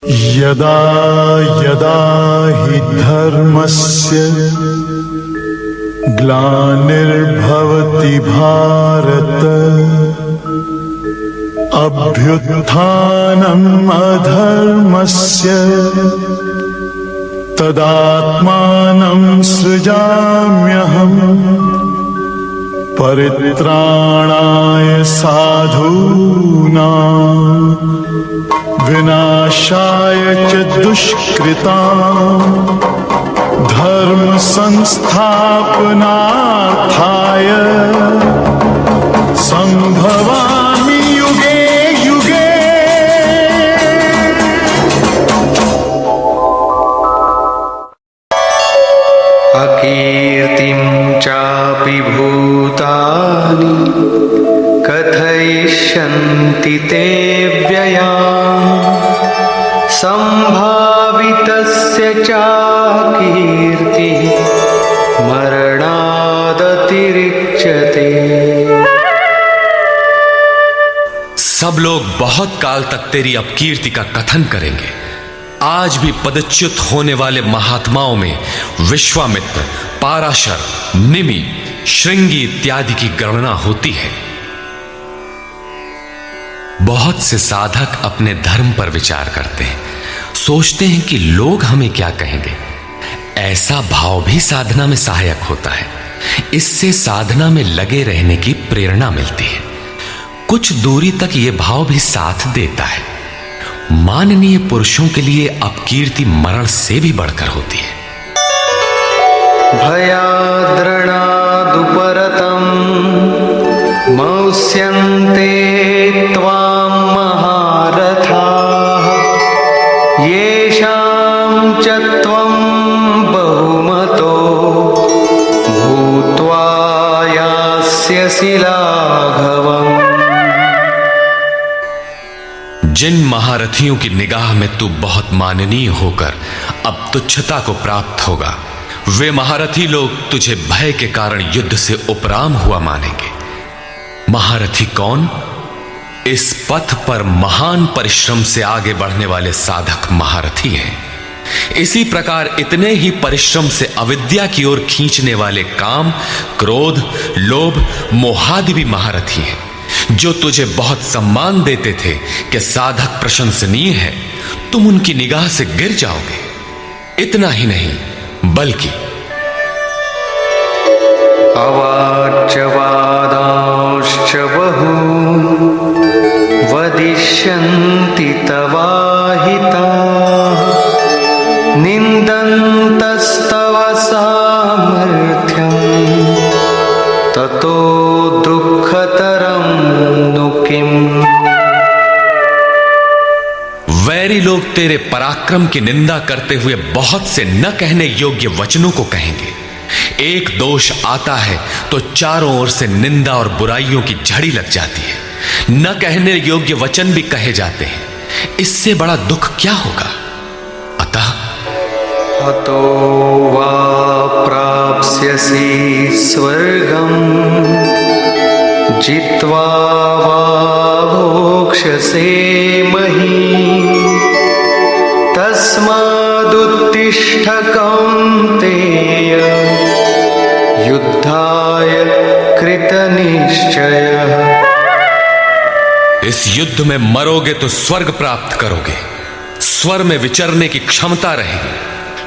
यदा यदा हि धर्मस्य ग्लानिर्भवति भारत अभ्युत्थानम् अधर्मस्य तदात्मानं सृजाम्यहम् परित्राणाय साधूनां विनाशाय च दुष्कृतां धर्म संस्थापनार्थाय संभवामि युगे युगे। अकीर्तिं चापि भूतानि कथयिष्यन्ति ते व्ययाम् संभावितस्य चाकीर्तिः मरणादतिरिच्यते। सब लोग बहुत काल तक तेरी अपकीर्ति का कथन करेंगे। आज भी पदच्युत होने वाले महात्माओं में विश्वामित्र, पाराशर, निमि, श्रृंगी इत्यादि की गणना होती है। बहुत से साधक अपने धर्म पर विचार करते हैं, सोचते हैं कि लोग हमें क्या कहेंगे। ऐसा भाव भी साधना में सहायक होता है। इससे साधना में लगे रहने की प्रेरणा मिलती है। कुछ दूरी तक यह भाव भी साथ देता है। माननीय पुरुषों के लिए अपकीर्ति मरण से भी बढ़कर होती है। भयाद्रणादुपरतं मौस्यन्ते त्वां महारथाः येषां च त्वं बहुमतो भूत्वा यास्यसि लाघवम्। जिन महारथियों की निगाह में तू बहुत माननीय होकर अब तुच्छता को प्राप्त होगा, वे महारथी लोग तुझे भय के कारण युद्ध से उपराम हुआ मानेंगे। महारथी कौन? इस पथ पर महान परिश्रम से आगे बढ़ने वाले साधक महारथी हैं। इसी प्रकार इतने ही परिश्रम से अविद्या की ओर खींचने वाले काम, क्रोध, लोभ, मोहादि भी महारथी हैं, जो तुझे बहुत सम्मान देते थे कि साधक प्रशंसनीय है। तुम उनकी निगाह से गिर जाओगे। इतना ही नहीं बल्कि अवाच्य वादांश्च बहून् वदिष्यन्ति तवाहिताः निन्दन्तस्तव सामर्थ्यं ततो दुःखतरं नु किम्। वैरी लोग तेरे पराक्रम की निंदा करते हुए बहुत से न कहने योग्य वचनों को कहेंगे। एक दोष आता है तो चारों ओर से निंदा और बुराइयों की झड़ी लग जाती है। न कहने योग्य वचन भी कहे जाते हैं। इससे बड़ा दुख क्या होगा? अतः हतो वा प्राप्स्यसि स्वर्गम् जित्वा वा भोक्ष्यसे महीम् तस्मादुत्तिष्ठ कौन्तेय युद्धाय कृतनिश्चयः। इस युद्ध में मरोगे तो स्वर्ग प्राप्त करोगे। स्वर में विचरने की क्षमता रहेगी।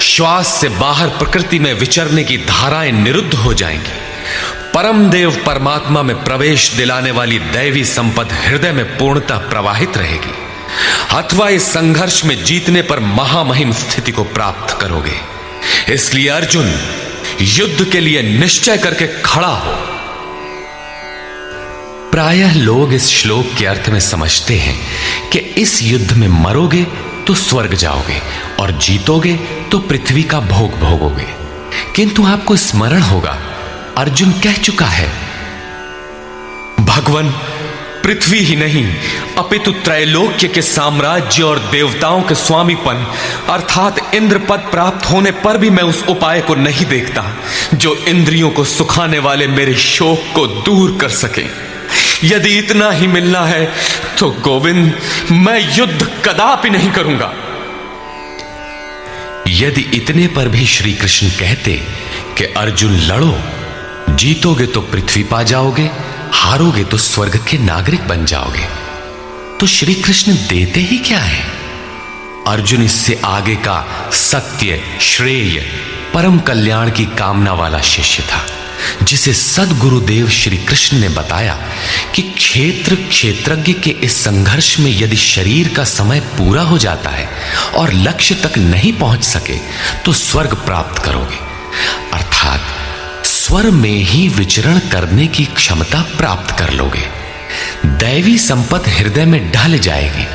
श्वास से बाहर प्रकृति में विचरने की धाराएं निरुद्ध हो जाएंगी। परम देव परमात्मा में प्रवेश दिलाने वाली दैवी संपद हृदय में पूर्णतः प्रवाहित रहेगी। अथवा इस संघर्ष में जीतने पर महामहिम स्थिति को प्राप्त करोगे। इसलिए अर्जुन, युद्ध के लिए निश्चय करके खड़ा हो। प्रायः लोग इस श्लोक के अर्थ में समझते हैं कि इस युद्ध में मरोगे तो स्वर्ग जाओगे और जीतोगे तो पृथ्वी का भोग भोगोगे। किंतु आपको स्मरण होगा, अर्जुन कह चुका है, भगवान पृथ्वी ही नहीं अपितु त्रैलोक्य के साम्राज्य और देवताओं के स्वामीपन अर्थात इंद्र पद प्राप्त होने पर भी मैं उस उपाय को नहीं देखता जो इंद्रियों को सुखाने वाले मेरे शोक को दूर कर सके। यदि इतना ही मिलना है तो गोविंद, मैं युद्ध कदापि नहीं करूंगा। यदि इतने पर भी श्री कृष्ण कहते कि अर्जुन लड़ो, जीतोगे तो पृथ्वी पा जाओगे, हारोगे तो स्वर्ग के नागरिक बन जाओगे, तो श्री कृष्ण देते ही क्या है? अर्जुन इससे आगे का सत्य, श्रेय, परम कल्याण की कामना वाला शिष्य था, जिसे सद्गुरुदेव श्री कृष्ण ने बताया कि क्षेत्रज्ञ के इस संघर्ष में यदि शरीर का समय पूरा हो जाता है और लक्ष्य तक नहीं पहुंच सके तो स्वर्ग प्राप्त करोगे, अर्थात स्वर में ही विचरण करने की क्षमता प्राप्त कर लोगे। दैवी संपत्ति हृदय में ढल जाएगी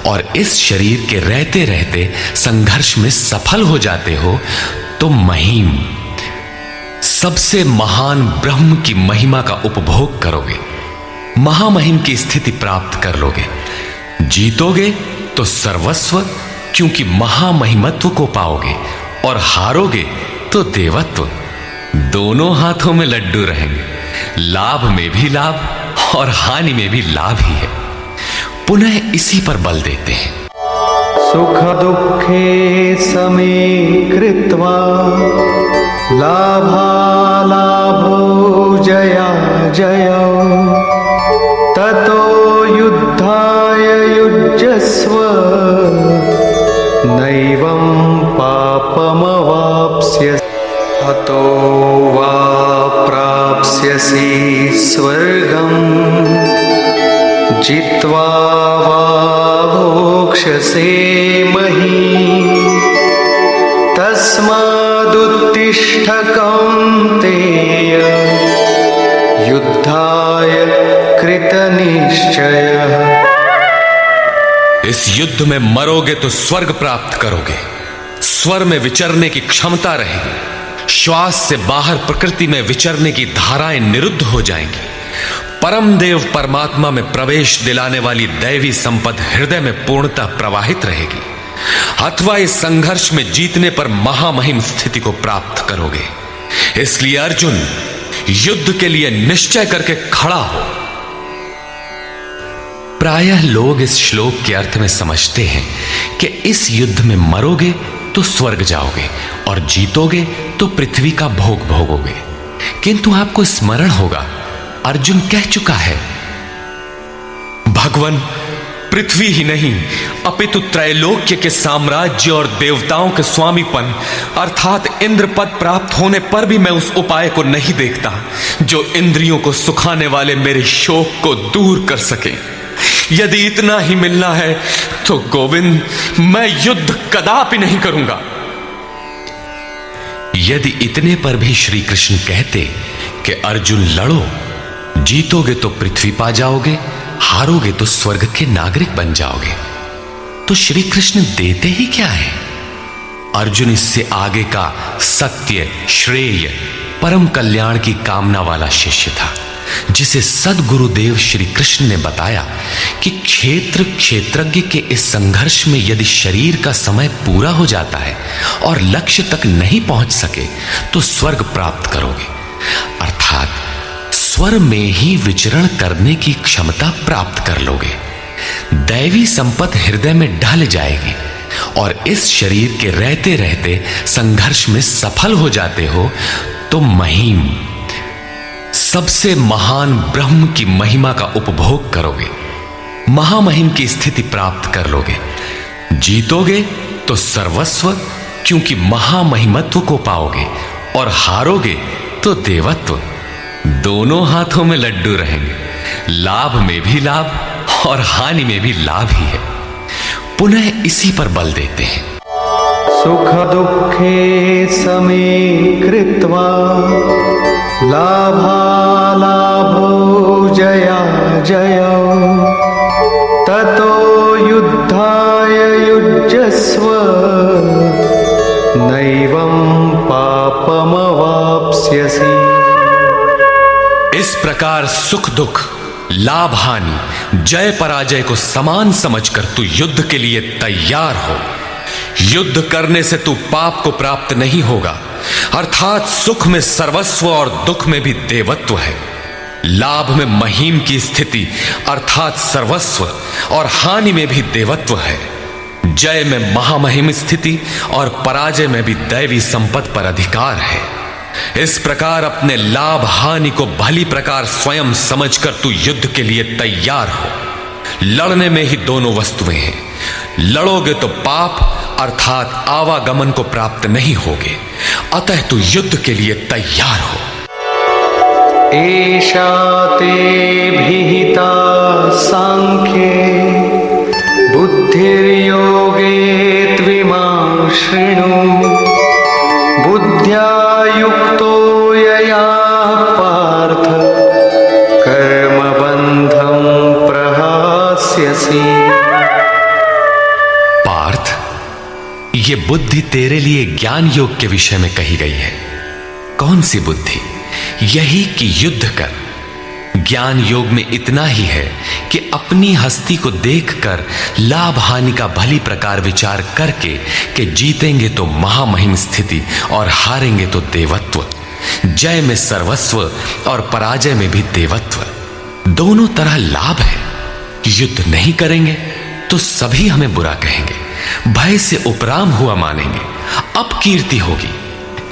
और इस शरीर के रहते रहते संघर्ष में सफल हो जाते हो तो महिम, सबसे महान ब्रह्म की महिमा का उपभोग करोगे, महामहिम की स्थिति प्राप्त कर लोगे। जीतोगे तो सर्वस्व, क्योंकि महामहिमत्व को पाओगे, और हारोगे तो देवत्व। दोनों हाथों में लड्डू रहेंगे, लाभ में भी लाभ और हानि में भी लाभ ही है। पुनः इसी पर बल देते हैं। सुख दुखे समे कृत्वा लाभालाभो जया जयो ततो युद्धाय युज्यस्व नैवं पापमवाप्स्यसि हतो वा प्राप्स्यसि स्वर्गम् जित्वा वा भोक्ष्यसे महीम् तस्मादुत्तिष्ठ कौन्तेय युद्धाय कृतनिश्चयः। इस युद्ध में मरोगे तो स्वर्ग प्राप्त करोगे, स्वर में विचरने की क्षमता रहेगी, श्वास से बाहर प्रकृति में विचरने की धाराएं निरुद्ध हो जाएंगी, परम देव परमात्मा में प्रवेश दिलाने वाली दैवी संपत्ति हृदय में पूर्णतः प्रवाहित रहेगी, अथवा इस संघर्ष में जीतने पर महामहिम स्थिति को प्राप्त करोगे। इसलिए अर्जुन, युद्ध के लिए निश्चय करके खड़ा हो। प्रायः लोग इस श्लोक के अर्थ में समझते हैं कि इस युद्ध में मरोगे तो स्वर्ग जाओगे और जीतोगे तो पृथ्वी का भोग भोगोगे, किंतु आपको स्मरण होगा अर्जुन कह चुका है, भगवान पृथ्वी ही नहीं अपितु त्रैलोक्य के साम्राज्य और देवताओं के स्वामीपन अर्थात इंद्र पद प्राप्त होने पर भी मैं उस उपाय को नहीं देखता जो इंद्रियों को सुखाने वाले मेरे शोक को दूर कर सके। यदि इतना ही मिलना है तो गोविंद, मैं युद्ध कदापि नहीं करूंगा। यदि इतने पर भी श्री कृष्ण कहते कि अर्जुन लड़ो, जीतोगे तो पृथ्वी पा जाओगे, हारोगे तो स्वर्ग के नागरिक बन जाओगे, तो श्री कृष्ण देते ही क्या है? अर्जुन इससे आगे का सत्य, श्रेय, परम कल्याण की कामना वाला शिष्य था, जिसे सद्गुरुदेव श्री कृष्ण ने बताया कि क्षेत्रज्ञ के इस संघर्ष में यदि शरीर का समय पूरा हो जाता है और लक्ष्य तक नहीं पहुंच सके तो स्वर्ग प्राप्त करोगे, अर्थात स्वर में ही विचरण करने की क्षमता प्राप्त कर लोगे। दैवी संपत्ति हृदय में ढल जाएगी और इस शरीर के रहते रहते संघर्ष में सफल हो जाते हो तो महिम, सबसे महान ब्रह्म की महिमा का उपभोग करोगे, महामहिम की स्थिति प्राप्त कर लोगे। जीतोगे तो सर्वस्व, क्योंकि महामहिमत्व को पाओगे, और हारोगे तो देवत्व। दोनों हाथों में लड्डू रहेंगे, लाभ में भी लाभ और हानि में भी लाभ ही है। पुनः इसी पर बल देते हैं। सुख दुखे समे कृत्वा लाभालाभो जया जयो ततो युद्धाय युज्यस्व नैवं पापमवाप्स्यसि। इस प्रकार सुख दुख, लाभ हानि, जय पराजय को समान समझकर तू युद्ध के लिए तैयार हो। युद्ध करने से तू पाप को प्राप्त नहीं होगा, अर्थात सुख में सर्वस्व और दुख में भी देवत्व है, लाभ में महिम की स्थिति अर्थात सर्वस्व और हानि में भी देवत्व है। जय में महामहिम स्थिति और पराजय में भी दैवी संपत्ति पर अधिकार है। इस प्रकार अपने लाभ हानि को भली प्रकार स्वयं समझकर तू युद्ध के लिए तैयार हो। लड़ने में ही दोनों वस्तुएं हैं। लड़ोगे तो पाप अर्थात आवागमन को प्राप्त नहीं होगे। अतः तू युद्ध के लिए तैयार हो। एषा ते विहिता सांख्ये बुद्धिर्योगे त्विमां शृणु। बुद्ध्या युक्तो यया पार्थ कर्मबन्धं प्रहास्यसि। पार्थ, ये बुद्धि तेरे लिए ज्ञान योग के विषय में कही गई है। कौन सी बुद्धि? यही कि युद्ध कर। ज्ञान योग में इतना ही है कि अपनी हस्ती को देखकर लाभ हानि का भली प्रकार विचार करके कि जीतेंगे तो महामहिम स्थिति और हारेंगे तो देवत्व। जय में सर्वस्व और पराजय में भी देवत्व। दोनों तरह लाभ है। युद्ध नहीं करेंगे तो सभी हमें बुरा कहेंगे, भय से उपराम हुआ मानेंगे, अपकीर्ति होगी।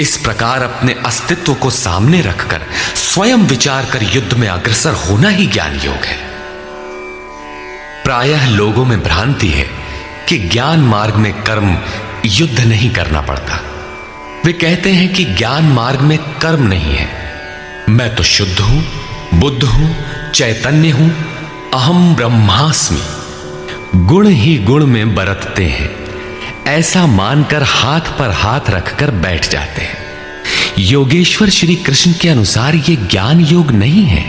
इस प्रकार अपने अस्तित्व को सामने रखकर स्वयं विचार कर युद्ध में अग्रसर होना ही ज्ञान योग है। प्रायः लोगों में भ्रांति है कि ज्ञान मार्ग में कर्म युद्ध नहीं करना पड़ता। वे कहते हैं कि ज्ञान मार्ग में कर्म नहीं है। मैं तो शुद्ध हूं, बुद्ध हूं, चैतन्य हूं, अहम ब्रह्मास्मि। गुण ही गुण में बरतते हैं, ऐसा मानकर हाथ पर हाथ रखकर बैठ जाते हैं। योगेश्वर श्री कृष्ण के अनुसार यह ज्ञान योग नहीं है।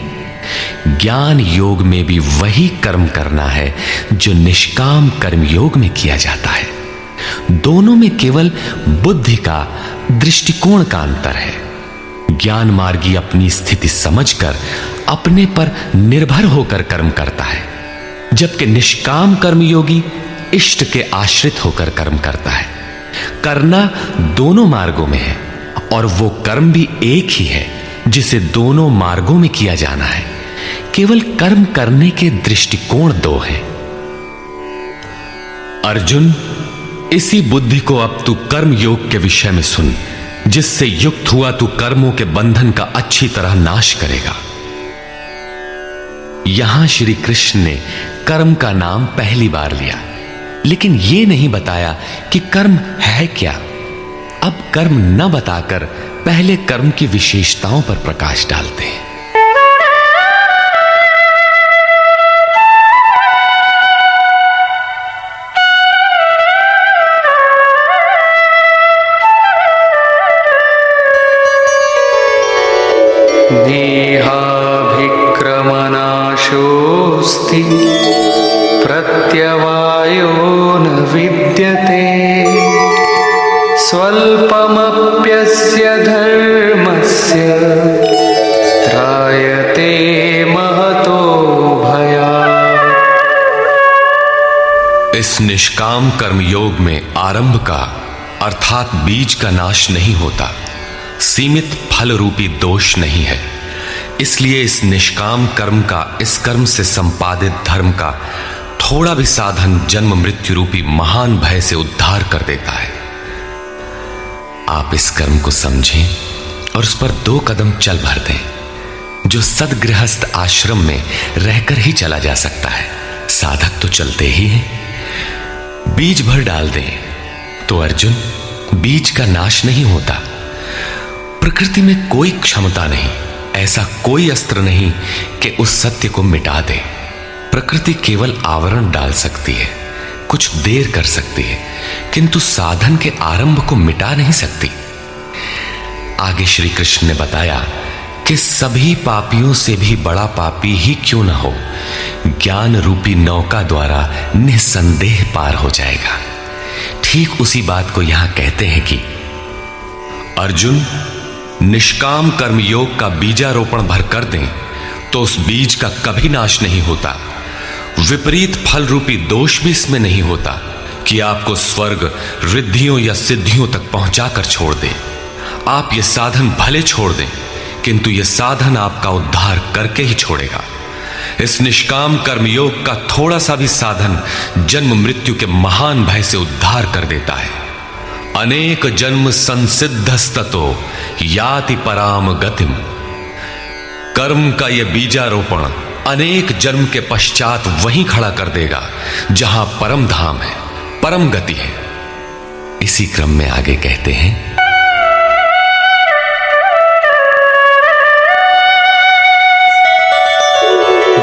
ज्ञान योग में भी वही कर्म करना है जो निष्काम कर्म योग में किया जाता है। दोनों में केवल बुद्धि का, दृष्टिकोण का अंतर है। ज्ञान मार्गी अपनी स्थिति समझकर अपने पर निर्भर होकर कर्म करता है, जबकि निष्काम कर्मयोगी इष्ट के आश्रित होकर कर्म करता है। करना दोनों मार्गों में है और वो कर्म भी एक ही है जिसे दोनों मार्गों में किया जाना है। केवल कर्म करने के दृष्टिकोण दो हैं। अर्जुन, इसी बुद्धि को अब तू कर्म योग के विषय में सुन, जिससे युक्त हुआ तू कर्मों के बंधन का अच्छी तरह नाश करेगा। यहां श्री कृष्ण ने कर्म का नाम पहली बार लिया, लेकिन यह नहीं बताया कि कर्म है क्या। अब कर्म न बताकर पहले कर्म की विशेषताओं पर प्रकाश डालते हैं। देहाभिक्रमनाशोऽस्ति प्रत्यवायो न विद्यते। स्वल्पमप्यस्य धर्मस्य त्रायते महतो भयात्। इस निष्काम कर्म योग में आरंभ का अर्थात बीज का नाश नहीं होता, सीमित फल रूपी दोष नहीं है। इसलिए इस निष्काम कर्म का, इस कर्म से संपादित धर्म का थोड़ा भी साधन जन्म मृत्यु रूपी महान भय से उद्धार कर देता है। आप इस कर्म को समझें और उस पर 2 कदम चल भर दें, जो सदगृहस्थ आश्रम में रहकर ही चला जा सकता है। साधक तो चलते ही हैं। बीज भर डाल दें तो अर्जुन, बीज का नाश नहीं होता। प्रकृति में कोई क्षमता नहीं, ऐसा कोई अस्त्र नहीं कि उस सत्य को मिटा दे। प्रकृति केवल आवरण डाल सकती है, कुछ देर कर सकती है, किंतु साधन के आरंभ को मिटा नहीं सकती। आगे श्री कृष्ण ने बताया कि सभी पापियों से भी बड़ा पापी ही क्यों न हो, ज्ञान रूपी नौका द्वारा निसंदेह पार हो जाएगा। ठीक उसी बात को यहां कहते हैं कि अर्जुन, निष्काम कर्म योग का बीजारोपण भर कर दें तो उस बीज का कभी नाश नहीं होता। विपरीत फल रूपी दोष भी इसमें नहीं होता कि आपको स्वर्ग, रिद्धियों या सिद्धियों तक पहुंचाकर छोड़ दे। आप ये साधन भले छोड़ दें, किंतु यह साधन आपका उद्धार करके ही छोड़ेगा। इस निष्काम कर्मयोग का थोड़ा सा भी साधन जन्म मृत्यु के महान भय से उद्धार कर देता है। अनेक जन्म संसिद्धस्ततो याति पराम गतिम। कर्म का यह बीजारोपण अनेक जन्म के पश्चात वहीं खड़ा कर देगा जहां परम धाम है, परम गति है। इसी क्रम में आगे कहते हैं,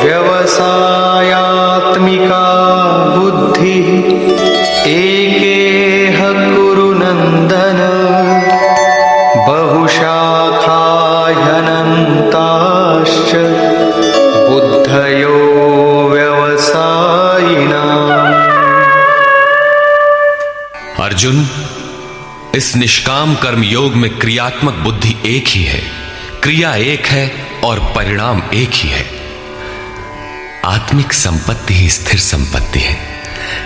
व्यवसायात्मिका बुद्धि एकेह कुरु नंदन बहुशाखा ह्यनन्ताश्च बुद्धयो व्यवसायिनाम्। अर्जुन, इस निष्काम कर्म योग में क्रियात्मक बुद्धि एक ही है, क्रिया एक है और परिणाम एक ही है। आत्मिक संपत्ति ही स्थिर संपत्ति है।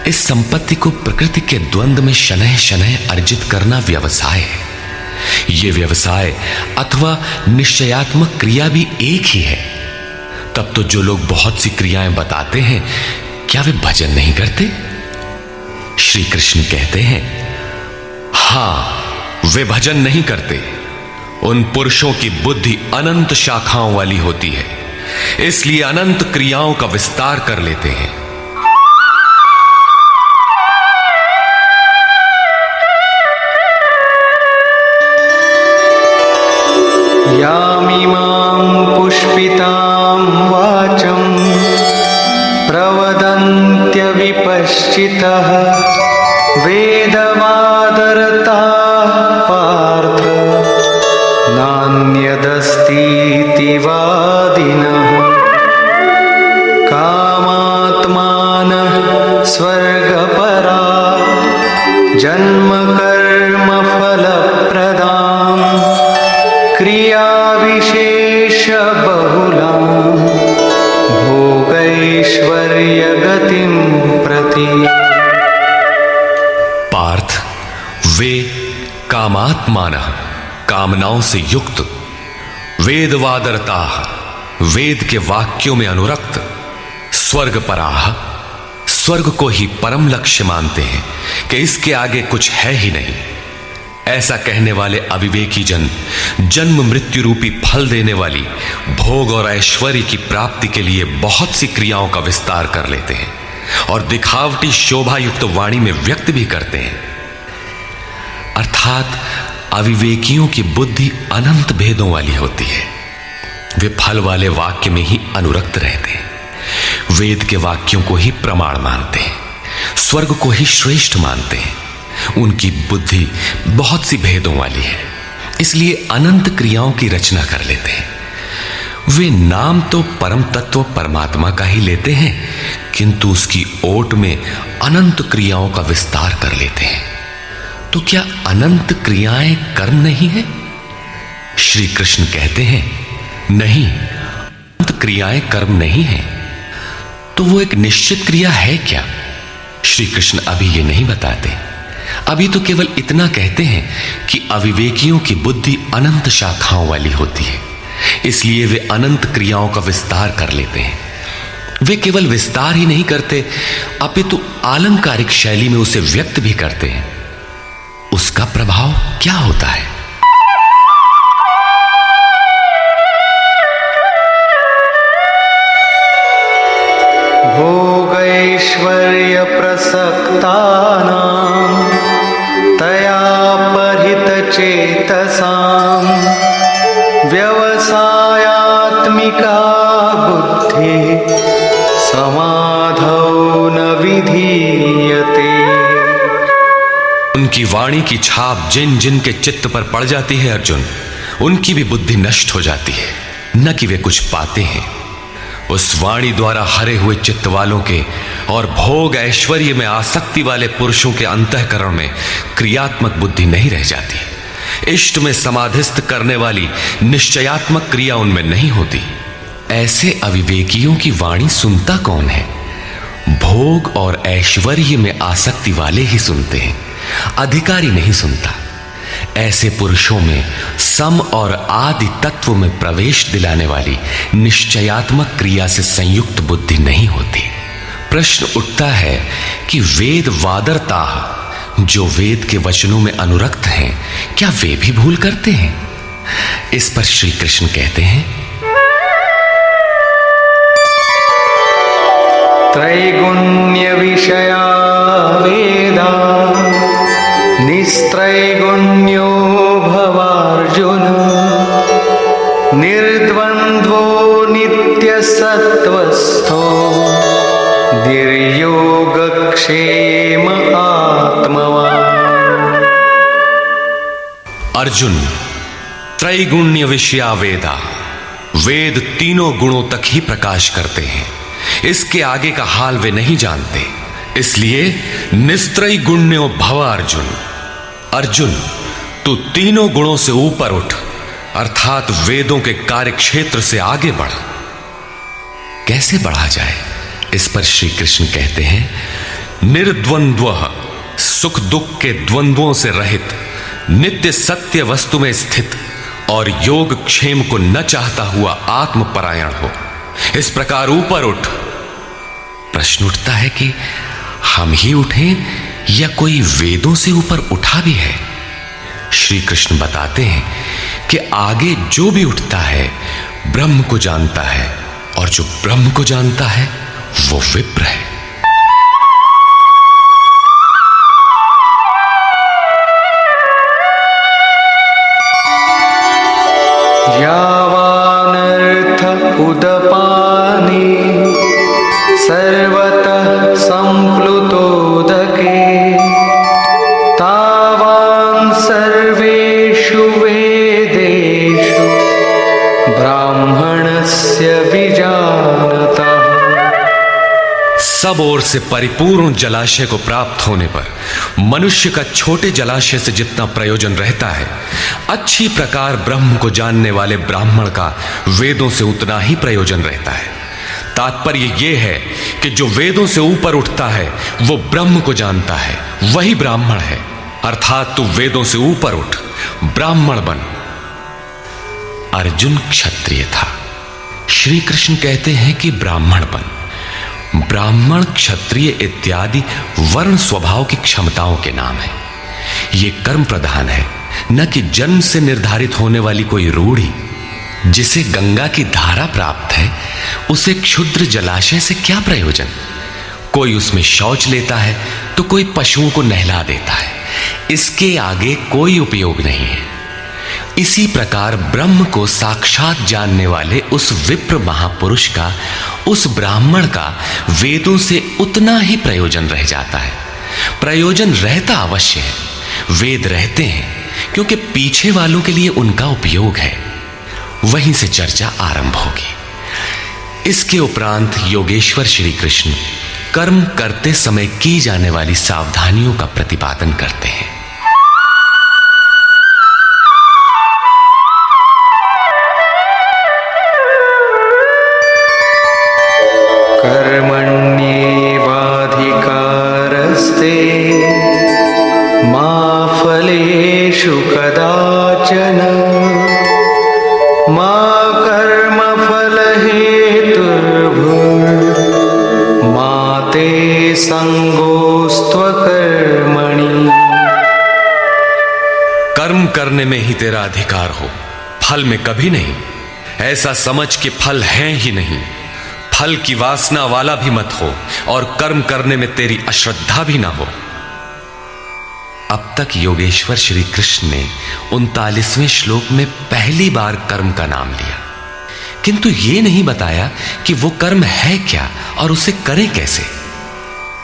इस संपत्ति को प्रकृति के द्वंद्व में शनैः शनैः अर्जित करना व्यवसाय है। यह व्यवसाय अथवा निश्चयात्मक क्रिया भी एक ही है। तब तो जो लोग बहुत सी क्रियाएं बताते हैं, क्या वे भजन नहीं करते? श्री कृष्ण कहते हैं, हां, वे भजन नहीं करते। उन पुरुषों की बुद्धि अनंत शाखाओं वाली होती है, इसलिए अनंत क्रियाओं का विस्तार कर लेते हैं। यामिमां पुष्पितां वाचं प्रवदन्त्यविपश्चितः वेदवादरताः पार्थ नान्यदस्तीति वादिनः। कामात्मानः स्वर्गपरा जन्म कर्म फलप्रदाम् क्रिया विशेष बहुलां भोगैश्वर्य गतिं प्रति। पार्थ, वे कामात्मानः, कामनाओं से युक्त, वेदवादरता, वेद के वाक्यों में अनुरक्त, स्वर्गपराः, स्वर्ग को ही परम लक्ष्य मानते हैं कि इसके आगे कुछ है ही नहीं। ऐसा कहने वाले अविवेकी जन जन्म मृत्यु रूपी फल देने वाली भोग और ऐश्वर्य की प्राप्ति के लिए बहुत सी क्रियाओं का विस्तार कर लेते हैं और दिखावटी शोभा युक्त वाणी में व्यक्त भी करते हैं। अर्थात अविवेकियों की बुद्धि अनंत भेदों वाली होती है। वे फल वाले वाक्य में ही अनुरक्त रहते हैं, वेद के वाक्यों को ही प्रमाण मानते हैं, स्वर्ग को ही श्रेष्ठ मानते हैं। उनकी बुद्धि बहुत सी भेदों वाली है, इसलिए अनंत क्रियाओं की रचना कर लेते हैं। वे नाम तो परम तत्व परमात्मा का ही लेते हैं, किंतु उसकी ओट में अनंत क्रियाओं का विस्तार कर लेते हैं। तो क्या अनंत क्रियाएं कर्म नहीं है? श्री कृष्ण कहते हैं, नहीं, अनंत क्रियाएं कर्म नहीं है। तो वो एक निश्चित क्रिया है क्या? श्री कृष्ण अभी ये नहीं बताते। अभी तो केवल इतना कहते हैं कि अविवेकियों की बुद्धि अनंत शाखाओं वाली होती है, इसलिए वे अनंत क्रियाओं का विस्तार कर लेते हैं। वे केवल विस्तार ही नहीं करते, अपितु आलंकारिक शैली में उसे व्यक्त भी करते हैं। उसका प्रभाव क्या होता है? भोगैश्वर्य प्रसक्तानां तया परितचेतसां व्यवसायात्मिका बुद्धि समाधौ न विधीयते। उनकी वाणी की छाप जिन जिन के चित्त पर पड़ जाती है अर्जुन, उनकी भी बुद्धि नष्ट हो जाती है, न कि वे कुछ पाते हैं। उस वाणी द्वारा हरे हुए चित्त वालों के और भोग ऐश्वर्य में आसक्ति वाले पुरुषों के अंतःकरण में क्रियात्मक बुद्धि नहीं रह जाती। इष्ट में समाधिस्थ करने वाली निश्चयात्मक क्रिया उनमें नहीं होती। ऐसे अविवेकियों की वाणी सुनता कौन है? भोग और ऐश्वर्य में आसक्ति वाले ही सुनते हैं, अधिकारी नहीं सुनता। ऐसे पुरुषों में सम और आदि तत्व में प्रवेश दिलाने वाली निश्चयात्मक क्रिया से संयुक्त बुद्धि नहीं होती। प्रश्न उठता है कि वेद वादरता, जो वेद के वचनों में अनुरक्त हैं, क्या वे भी भूल करते हैं? इस पर श्री कृष्ण कहते हैं, त्रैगुण्य विषया वेदा निस्त्रैगुण्यो भवार्जुन निर्द्वन्द्वो नित्यसत्त्वस्थो निर्योगक्षेम आत्मवान्। अर्जुन, त्रैगुण्य विषया वेदा, वेद तीनों गुणों तक ही प्रकाश करते हैं, इसके आगे का हाल वे नहीं जानते। इसलिए निस्त्रय गुण्यो भव अर्जुन। अर्जुन, तू तीनों गुणों से ऊपर उठ, अर्थात वेदों के कार्य क्षेत्र से आगे बढ़। कैसे बढ़ा जाए? इस पर श्री कृष्ण कहते हैं, निर्द्वंद्व, सुख दुख के द्वंद्वों से रहित, नित्य सत्य वस्तु में स्थित और योग क्षेम को न चाहता हुआ आत्मपरायण हो। इस प्रकार ऊपर उठ। प्रश्न उठता है कि हम ही उठें या कोई वेदों से ऊपर उठा भी है? श्री कृष्ण बताते हैं कि आगे जो भी उठता है ब्रह्म को जानता है, और जो ब्रह्म को जानता है वो विप्र है। यावानर्थ उदपाने सर्वतः सम्प्लुतोदके तावान् सर्वेषु वेदेषु ब्राह्मणस्य विजानतः। सब ओर से परिपूर्ण जलाशय को प्राप्त होने पर मनुष्य का छोटे जलाशय से जितना प्रयोजन रहता है, अच्छी प्रकार ब्रह्म को जानने वाले ब्राह्मण का वेदों से उतना ही प्रयोजन रहता है। तात्पर्य यह है कि जो वेदों से ऊपर उठता है वो ब्रह्म को जानता है, वही ब्राह्मण है। अर्थात तू वेदों से ऊपर उठ, ब्राह्मण बन। अर्जुन क्षत्रिय था, श्री कृष्ण कहते हैं कि ब्राह्मण बन। ब्राह्मण, क्षत्रिय इत्यादि वर्ण स्वभाव की क्षमताओं के नाम है। ये कर्म प्रधान है, न कि जन्म से निर्धारित होने वाली कोई रूढ़ी। जिसे गंगा की धारा प्राप्त है उसे क्षुद्र जलाशय से क्या प्रयोजन? कोई उसमें शौच लेता है तो कोई पशुओं को नहला देता है, इसके आगे कोई उपयोग नहीं है। इसी प्रकार ब्रह्म को साक्षात जानने वाले उस विप्र महापुरुष का, उस ब्राह्मण का वेदों से उतना ही प्रयोजन रह जाता है। प्रयोजन रहता अवश्य है, वेद रहते हैं क्योंकि पीछे वालों के लिए उनका उपयोग है। वहीं से चर्चा आरंभ होगी। इसके उपरांत योगेश्वर श्री कृष्ण कर्म करते समय की जाने वाली सावधानियों का प्रतिपादन करते हैं। कर्मण्येवाधिकारस्ते मा फलेषु कदाचन मा कर्मफलहेतुर्भुर्मा ते संगोस्त्वकर्मणि। कर्म करने में ही तेरा अधिकार हो, फल में कभी नहीं। ऐसा समझ कि फल है ही नहीं। फल की वासना वाला भी मत हो और कर्म करने में तेरी अश्रद्धा भी ना हो। अब तक योगेश्वर श्री कृष्ण ने 39वें श्लोक में पहली बार कर्म का नाम लिया, किंतु यह नहीं बताया कि वो कर्म है क्या और उसे करें कैसे।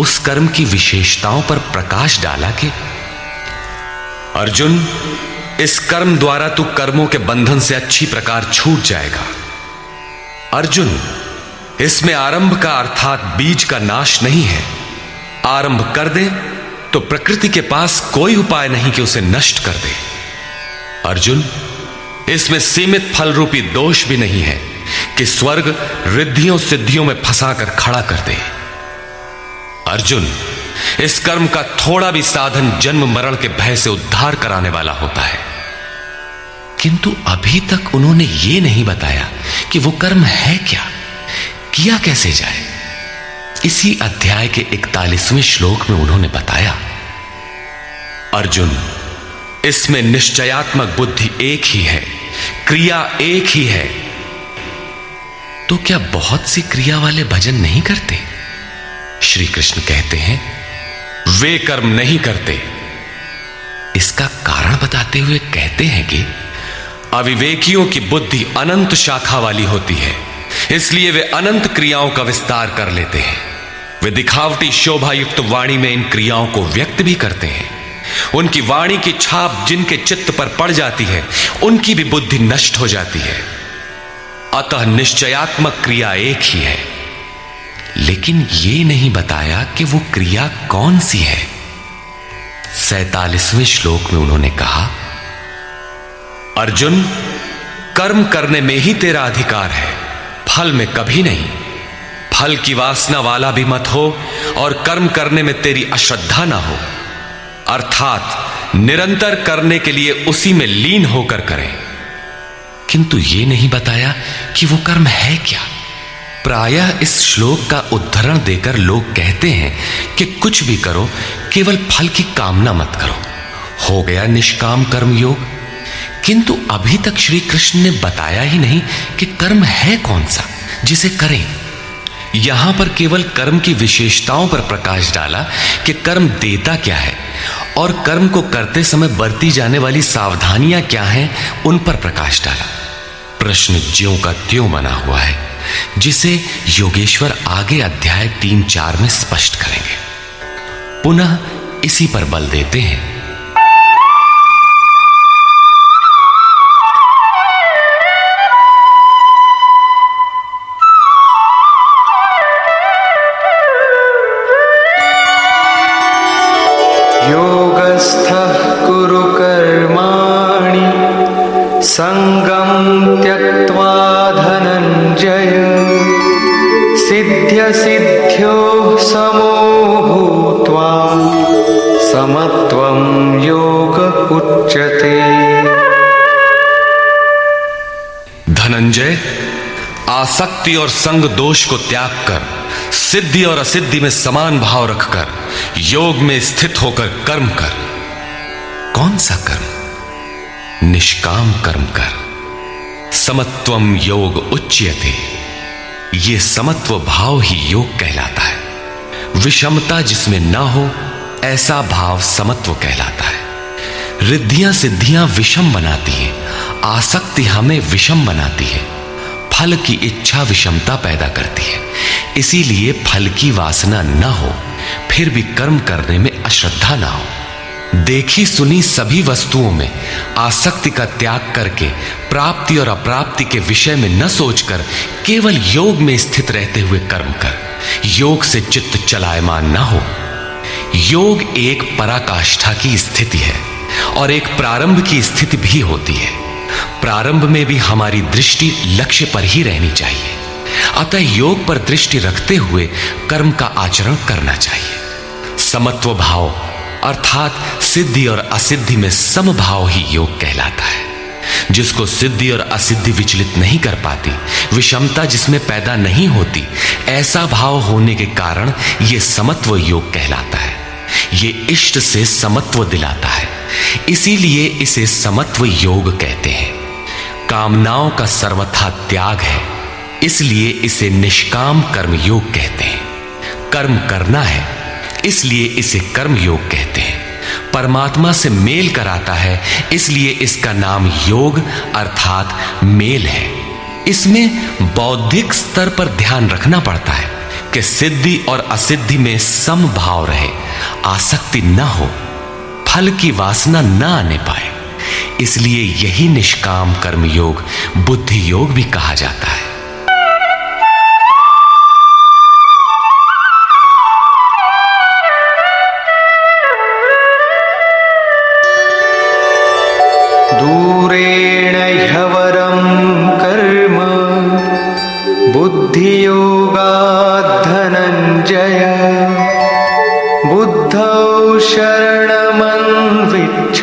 उस कर्म की विशेषताओं पर प्रकाश डाला कि अर्जुन, इस कर्म द्वारा तू कर्मों के बंधन से अच्छी प्रकार छूट जाएगा। अर्जुन, इसमें आरंभ का अर्थात बीज का नाश नहीं है। आरंभ कर दे तो प्रकृति के पास कोई उपाय नहीं कि उसे नष्ट कर दे। अर्जुन, इसमें सीमित फल रूपी दोष भी नहीं है कि स्वर्ग रिद्धियों सिद्धियों में फंसाकर खड़ा कर दे। अर्जुन, इस कर्म का थोड़ा भी साधन जन्म मरण के भय से उद्धार कराने वाला होता है। किंतु अभी तक उन्होंने ये नहीं बताया कि वो कर्म है क्या, किया कैसे जाए। इसी अध्याय के 41वें श्लोक में उन्होंने बताया, अर्जुन, इसमें निश्चयात्मक बुद्धि एक ही है, क्रिया एक ही है। तो क्या बहुत सी क्रिया वाले भजन नहीं करते? श्री कृष्ण कहते हैं, वे कर्म नहीं करते। इसका कारण बताते हुए कहते हैं कि अविवेकियों की बुद्धि अनंत शाखा वाली होती है, इसलिए वे अनंत क्रियाओं का विस्तार कर लेते हैं। वे दिखावटी शोभा युक्त वाणी में इन क्रियाओं को व्यक्त भी करते हैं। उनकी वाणी की छाप जिनके चित्त पर पड़ जाती है, उनकी भी बुद्धि नष्ट हो जाती है। अतः निश्चयात्मक क्रिया एक ही है, लेकिन यह नहीं बताया कि वो क्रिया कौन सी है। 47वें श्लोक में उन्होंने कहा, अर्जुन, कर्म करने में ही तेरा अधिकार है, फल में कभी नहीं। फल की वासना वाला भी मत हो और कर्म करने में तेरी अश्रद्धा ना हो, अर्थात निरंतर करने के लिए उसी में लीन होकर करें। किंतु यह नहीं बताया कि वो कर्म है क्या। प्रायः इस श्लोक का उद्धरण देकर लोग कहते हैं कि कुछ भी करो, केवल फल की कामना मत करो, हो गया निष्काम कर्म योग। किंतु अभी तक श्री कृष्ण ने बताया ही नहीं कि कर्म है कौन सा जिसे करें। यहां पर केवल कर्म की विशेषताओं पर प्रकाश डाला कि कर्म देता क्या है और कर्म को करते समय बरती जाने वाली सावधानियां क्या हैं, उन पर प्रकाश डाला। प्रश्न ज्यों का त्यों बना हुआ है, जिसे योगेश्वर आगे अध्याय 3-4 में स्पष्ट करेंगे। पुनः इसी पर बल देते हैं। योगस्थः कुरु कर्माणि संगं त्यक्त्वा धनंजय सिद्ध्य सिद्ध्यो समो भूत्वा समत्वं योग उच्यते। धनंजय, आसक्ति और संग दोष को त्याग कर सिद्धि और असिद्धि में समान भाव रखकर योग में स्थित होकर कर्म कर। कौन सा कर्म? निष्काम कर्म कर। समत्वम योग उच्यते। ये समत्व भाव ही योग कहलाता है। विषमता जिसमें ना हो, ऐसा भाव समत्व कहलाता है। रिद्धियां सिद्धियां विषम बनाती हैं, आसक्ति हमें विषम बनाती है, फल की इच्छा विषमता पैदा करती है। इसीलिए फल की वासना न हो, फिर भी कर्म करने में अश्रद्धा ना हो। देखी सुनी सभी वस्तुओं में आसक्ति का त्याग करके प्राप्ति और अप्राप्ति के विषय में न सोचकर केवल योग में स्थित रहते हुए कर्म कर। योग से चित्त चलायमान न हो। योग एक पराकाष्ठा की स्थिति है और एक प्रारंभ की स्थिति भी होती है। प्रारंभ में भी हमारी दृष्टि लक्ष्य पर ही रहनी चाहिए। अतः योग पर दृष्टि रखते हुए कर्म का आचरण करना चाहिए। समत्व भाव अर्थात सिद्धि और असिद्धि में समभाव ही योग कहलाता है। जिसको सिद्धि और असिद्धि विचलित नहीं कर पाती, विषमता जिसमें पैदा नहीं होती, ऐसा भाव होने के कारण यह समत्व योग कहलाता है। ये इष्ट से समत्व दिलाता है, इसीलिए इसे समत्व योग कहते हैं। कामनाओं का सर्वथा त्याग है, इसलिए इसे निष्काम कर्म योग कहते हैं। कर्म करना है, इसलिए इसे कर्म योग कहते हैं। परमात्मा से मेल कराता है, इसलिए इसका नाम योग अर्थात मेल है। इसमें बौद्धिक स्तर पर ध्यान रखना पड़ता है कि सिद्धि और असिद्धि में समभाव रहे, आसक्ति न हो, फल की वासना न आने पाए। इसलिए यही निष्काम कर्म योग बुद्धि योग भी कहा जाता है। दूरेण ह्यवरं कर्म बुद्धियोगात् धनंजय बुद्धियोगात् विच्छ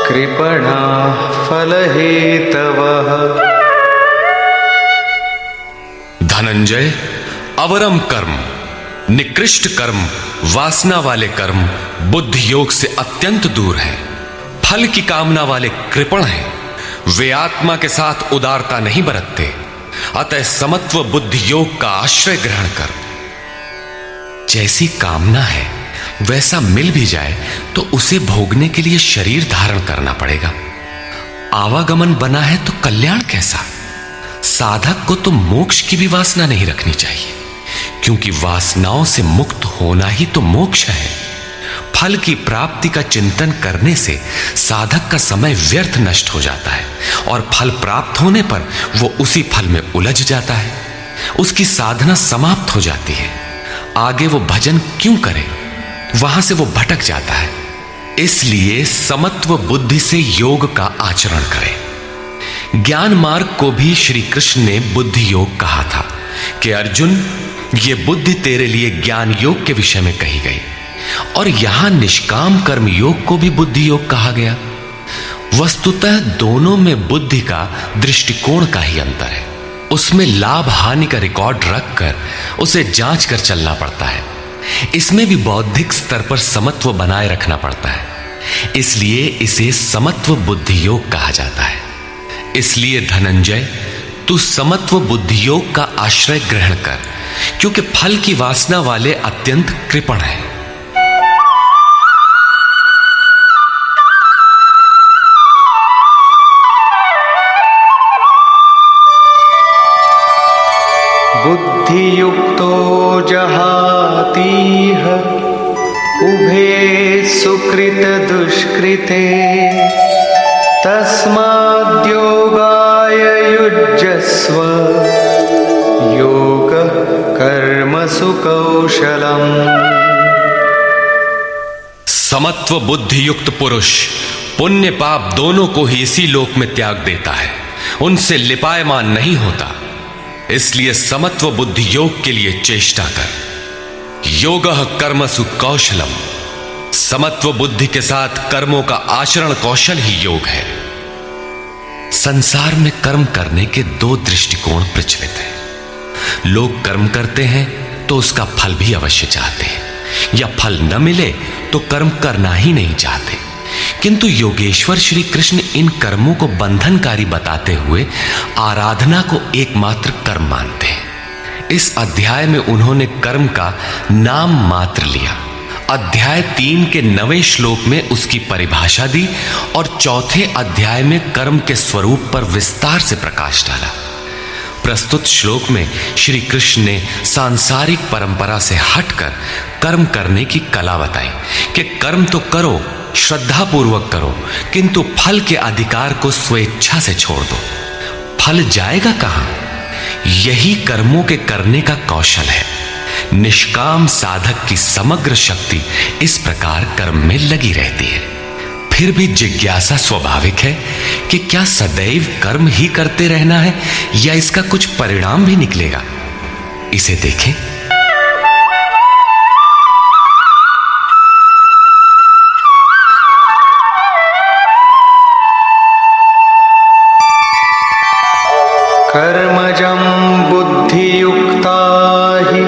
कृपणाः फलहेतवः। धनंजय, अवरम कर्म, निकृष्ट कर्म, वासना वाले कर्म बुद्धि योग से अत्यंत दूर है। फल की कामना वाले कृपण हैं। वे आत्मा के साथ उदारता नहीं बरतते। अतः समत्व बुद्धि योग का आश्रय ग्रहण कर। जैसी कामना है वैसा मिल भी जाए तो उसे भोगने के लिए शरीर धारण करना पड़ेगा। आवागमन बना है तो कल्याण कैसा? साधक को तो मोक्ष की भी वासना नहीं रखनी चाहिए, क्योंकि वासनाओं से मुक्त होना ही तो मोक्ष है। फल की प्राप्ति का चिंतन करने से साधक का समय व्यर्थ नष्ट हो जाता है और फल प्राप्त होने पर वो उसी फल में उलझ जाता है। उसकी साधना समाप्त हो जाती है। आगे वो भजन क्यों करे? वहां से वो भटक जाता है। इसलिए समत्व बुद्धि से योग का आचरण करें। ज्ञान मार्ग को भी श्री कृष्ण ने बुद्धि योग कहा था कि अर्जुन, ये बुद्धि तेरे लिए ज्ञान योग के विषय में कही गई, और यहां निष्काम कर्म योग को भी बुद्धि योग कहा गया। वस्तुतः दोनों में बुद्धि का दृष्टिकोण का ही अंतर है। उसमें लाभ हानि का रिकॉर्ड रखकर उसे जांच कर चलना पड़ता है। इसमें भी बौद्धिक स्तर पर समत्व बनाए रखना पड़ता है। इसलिए इसे समत्व बुद्धि योग कहा जाता है। इसलिए धनंजय, तू समत्व बुद्धि योग का आश्रय ग्रहण कर, क्योंकि फल की वासना वाले अत्यंत कृपण हैं। बुद्धियुक्तो जहातीह उभे सुकृत दुष्कृते तस्माद्योगाय युज्यस्व योग कर्मसु कौशलम्। समत्व बुद्धि युक्त पुरुष पुण्य पाप दोनों को ही इसी लोक में त्याग देता है, उनसे लिपायमान नहीं होता। इसलिए समत्व बुद्धि योग के लिए चेष्टा कर। योगः कर्मसु कौशलम। समत्व बुद्धि के साथ कर्मों का आचरण कौशल ही योग है। संसार में कर्म करने के दो दृष्टिकोण प्रचलित हैं। लोग कर्म करते हैं तो उसका फल भी अवश्य चाहते हैं, या फल न मिले तो कर्म करना ही नहीं चाहते। किंतु योगेश्वर श्री कृष्ण इन कर्मों को बंधनकारी बताते हुए आराधना को एकमात्र कर्म मानते हैं। इस अध्याय में उन्होंने कर्म का नाम मात्र लिया। अध्याय 3 के 9वें श्लोक में उसकी परिभाषा दी और चौथे अध्याय में कर्म के स्वरूप पर विस्तार से प्रकाश डाला। प्रस्तुत श्लोक में श्री कृष्ण ने सांसारिक परंपरा से हटकर कर्म करने की कला बताई कि कर्म तो करो, श्रद्धा पूर्वक करो, किंतु फल के अधिकार को स्वेच्छा से छोड़ दो। फल जाएगा कहां? यही कर्मों के करने का कौशल है। निष्काम साधक की समग्र शक्ति इस प्रकार कर्म में लगी रहती है। फिर भी जिज्ञासा स्वाभाविक है कि क्या सदैव कर्म ही करते रहना है या इसका कुछ परिणाम भी निकलेगा? इसे देखें। कर्मजं बुद्धियुक्ता हि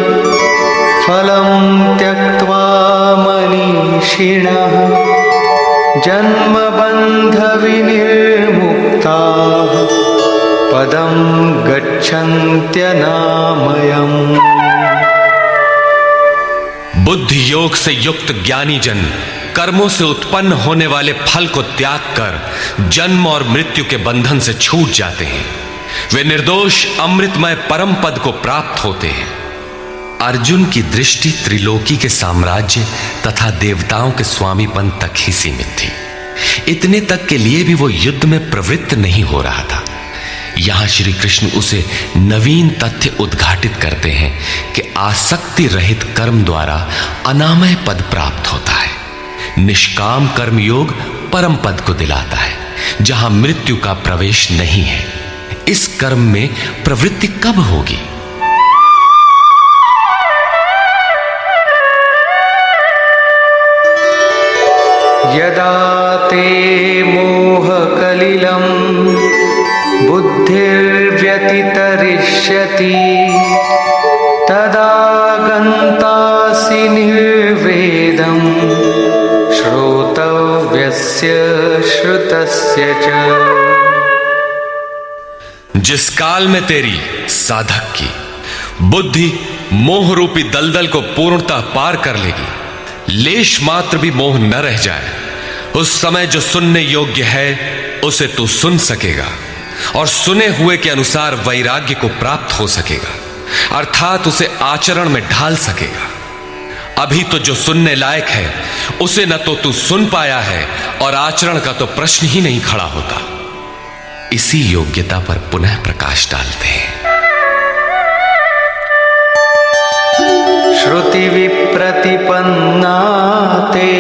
फलं त्यक्त्वा मनीषिणः जन्मबन्धविनिर्मुक्ताः पदं गच्छन्त्यनामयम्। बुद्धि योग से युक्त ज्ञानी जन कर्मों से उत्पन्न होने वाले फल को त्याग कर जन्म और मृत्यु के बंधन से छूट जाते हैं। वे निर्दोष अमृतमय परम पद को प्राप्त होते हैं। अर्जुन की दृष्टि त्रिलोकी के साम्राज्य तथा देवताओं के स्वामीपन तक ही सीमित थी। इतने तक के लिए भी वो युद्ध में प्रवृत्त नहीं हो रहा था। यहां श्री कृष्ण उसे नवीन तथ्य उद्घाटित करते हैं कि आसक्ति रहित कर्म द्वारा अनामय पद प्राप्त होता है। निष्काम कर्म योग परम पद को दिलाता है, जहां मृत्यु का प्रवेश नहीं है। इस कर्म में प्रवृत्ति कब होगी? यदा ते मोहकलिलं बुद्धिर्व्यतितरिष्यति तदा गन्तासि निर्वेदं श्रोतव्यस्य श्रुतस्य च। जिस काल में तेरी साधक की बुद्धि मोह रूपी दलदल को पूर्णतः पार कर लेगी, लेश मात्र भी मोह न रह जाए, उस समय जो सुनने योग्य है उसे तू सुन सकेगा और सुने हुए के अनुसार वैराग्य को प्राप्त हो सकेगा, अर्थात उसे आचरण में ढाल सकेगा। अभी तो जो सुनने लायक है उसे न तो तू सुन पाया है और आचरण का तो प्रश्न ही नहीं खड़ा होता। इसी योग्यता पर पुनः प्रकाश डालते हैं। श्रुति विप्रतिपन्ना ते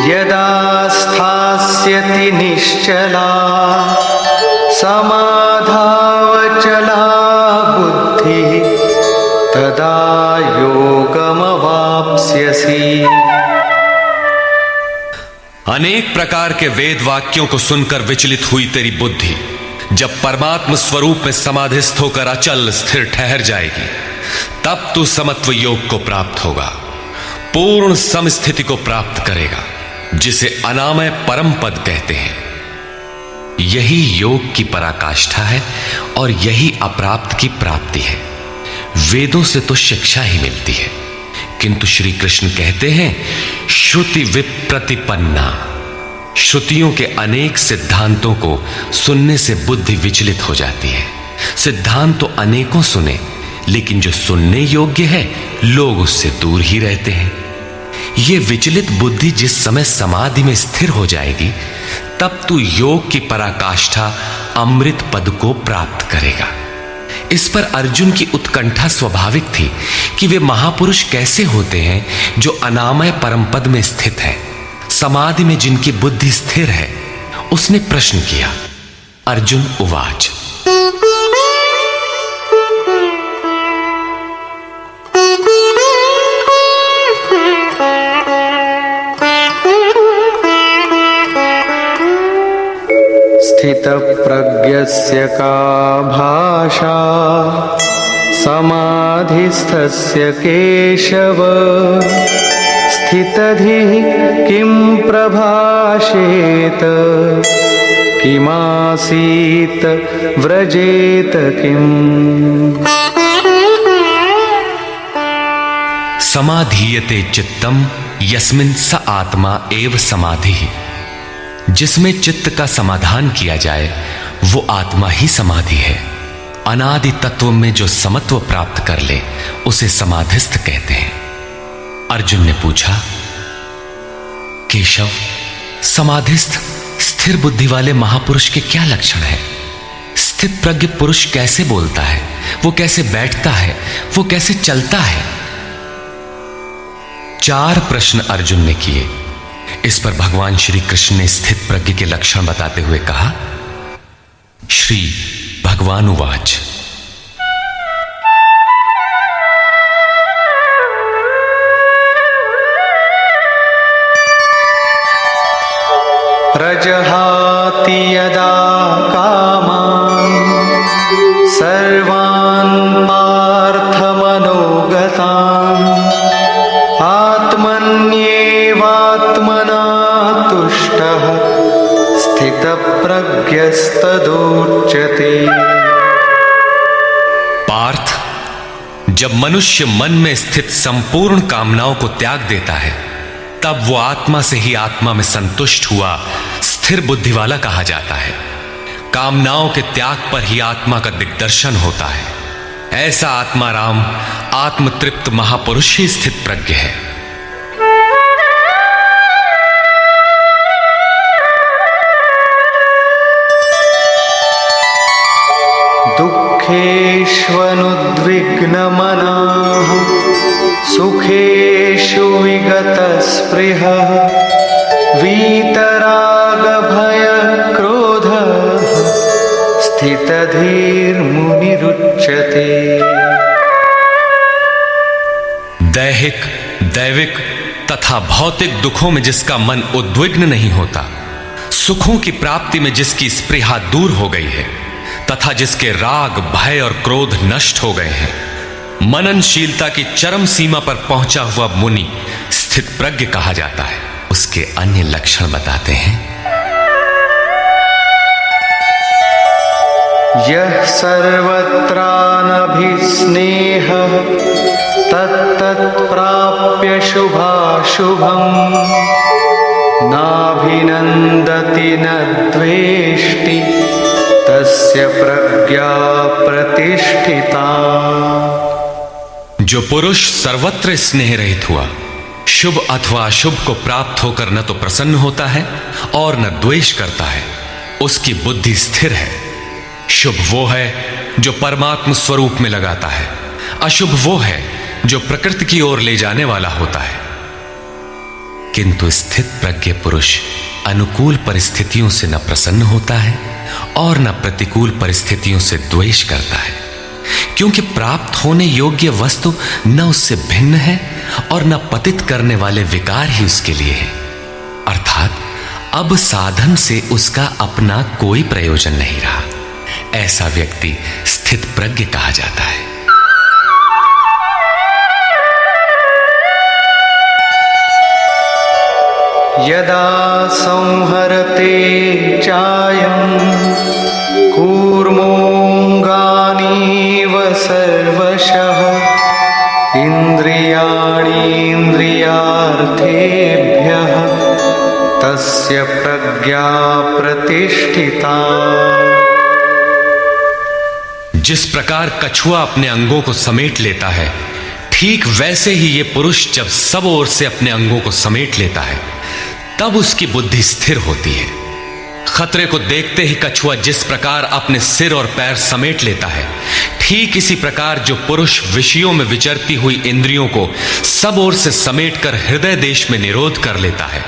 यदा स्थास्यति निश्चला समाधावचला बुद्धि तदा योगमवाप्स्यसि। अनेक प्रकार के वेद वाक्यों को सुनकर विचलित हुई तेरी बुद्धि जब परमात्म स्वरूप में समाधिस्थ होकर अचल स्थिर ठहर जाएगी, तब तू समत्व योग को प्राप्त होगा, पूर्ण समस्थिति को प्राप्त करेगा, जिसे अनामय परम पद कहते हैं। यही योग की पराकाष्ठा है और यही अप्राप्त की प्राप्ति है। वेदों से तो शिक्षा ही मिलती है, किंतु श्री कृष्ण कहते हैं श्रुति विप्रतिपन्ना। श्रुतियों के अनेक सिद्धांतों को सुनने से बुद्धि विचलित हो जाती है। सिद्धांत तो अनेकों सुने, लेकिन जो सुनने योग्य है लोग उससे दूर ही रहते हैं। ये विचलित बुद्धि जिस समय समाधि में स्थिर हो जाएगी, तब तू योग की पराकाष्ठा अमृत पद को प्राप्त करेगा। इस पर अर्जुन की उत्कंठा स्वाभाविक थी कि वे महापुरुष कैसे होते हैं जो अनामय परम पद में स्थित है, समाधि में जिनकी बुद्धि स्थिर है। उसने प्रश्न किया। अर्जुन उवाच, स्थितप्रज्ञस्य का भाषा समाधिस्थस्य केशव स्थितधिः किं प्रभाषेत किमासीत व्रजेत किम्। समाधीयते चित्तम यस्मिन् स आत्मा एव समाधिः। जिसमें चित्त का समाधान किया जाए वो आत्मा ही समाधि है। अनादि तत्व में जो समत्व प्राप्त कर ले उसे समाधिस्थ कहते हैं। अर्जुन ने पूछा, केशव, समाधिस्थ स्थिर बुद्धि वाले महापुरुष के क्या लक्षण है? स्थित प्रज्ञ पुरुष कैसे बोलता है, वो कैसे बैठता है, वो कैसे चलता है? 4 प्रश्न अर्जुन ने किए। इस पर भगवान श्री कृष्ण ने स्थित प्रज्ञ के लक्षण बताते हुए कहा। श्री भगवान उवाच, प्रजहाति यदा कामान् सर्वान् पार्थमनोगतान् आत्मन्येवात्मना तुष्टः स्थितप्रज्ञस्तदोच्यते। पार्थ, जब मनुष्य मन में स्थित संपूर्ण कामनाओं को त्याग देता है, तब वो आत्मा से ही आत्मा में संतुष्ट हुआ स्थिर बुद्धि वाला कहा जाता है। कामनाओं के त्याग पर ही आत्मा का दिग्दर्शन होता है। ऐसा आत्माराम आत्मतृप्त महापुरुष ही स्थित प्रज्ञ है। दुःखेष्वनुद्विग्नमनाः सुखेषु विगतस्पृहः वीतरागभयक्रोधः स्थितधीर्मुनिरुच्यते। दैहिक, दैविक तथा भौतिक दुखों में जिसका मन उद्विग्न नहीं होता, सुखों की प्राप्ति में जिसकी स्पृहा दूर हो गई है, तथा जिसके राग, भय और क्रोध नष्ट हो गए हैं, मननशीलता की चरम सीमा पर पहुंचा हुआ मुनि स्थित प्रज्ञ कहा जाता है। उसके अन्य लक्षण बताते हैं। यः सर्वत्रानभिस्नेहः तत्तत्प्राप्य शुभाशुभम् नाभिनन्दति न द्वेष्टि तस्य प्रज्ञा प्रतिष्ठिता। जो पुरुष सर्वत्र स्नेह रहित हुआ, शुभ अथवा अशुभ को प्राप्त होकर न तो प्रसन्न होता है और न द्वेष करता है, उसकी बुद्धि स्थिर है। शुभ वो है जो परमात्म स्वरूप में लगाता है, अशुभ वो है जो प्रकृति की ओर ले जाने वाला होता है। किंतु स्थित प्रज्ञ पुरुष अनुकूल परिस्थितियों से न प्रसन्न होता है और न प्रतिकूल परिस्थितियों से द्वेष करता है, क्योंकि प्राप्त होने योग्य वस्तु न उससे भिन्न है और न पतित करने वाले विकार ही उसके लिए है। अर्थात अब साधन से उसका अपना कोई प्रयोजन नहीं रहा। ऐसा व्यक्ति स्थित प्रज्ञ कहा जाता है। यदा संहरते चायं कूर्मोऽङ्गानीव सर्वशः इन्द्रियाणीन्द्रियार्थेभ्यः तस्य प्रज्ञा प्रतिष्ठिता। जिस प्रकार कछुआ अपने अंगों को समेट लेता है, ठीक वैसे ही ये पुरुष जब सब ओर से अपने अंगों को समेट लेता है, तब उसकी बुद्धि स्थिर होती है। खतरे को देखते ही कछुआ जिस प्रकार अपने सिर और पैर समेट लेता है, ठीक इसी प्रकार जो पुरुष विषयों में विचरती हुई इंद्रियों को सब ओर से समेटकर हृदय देश में निरोध कर लेता है,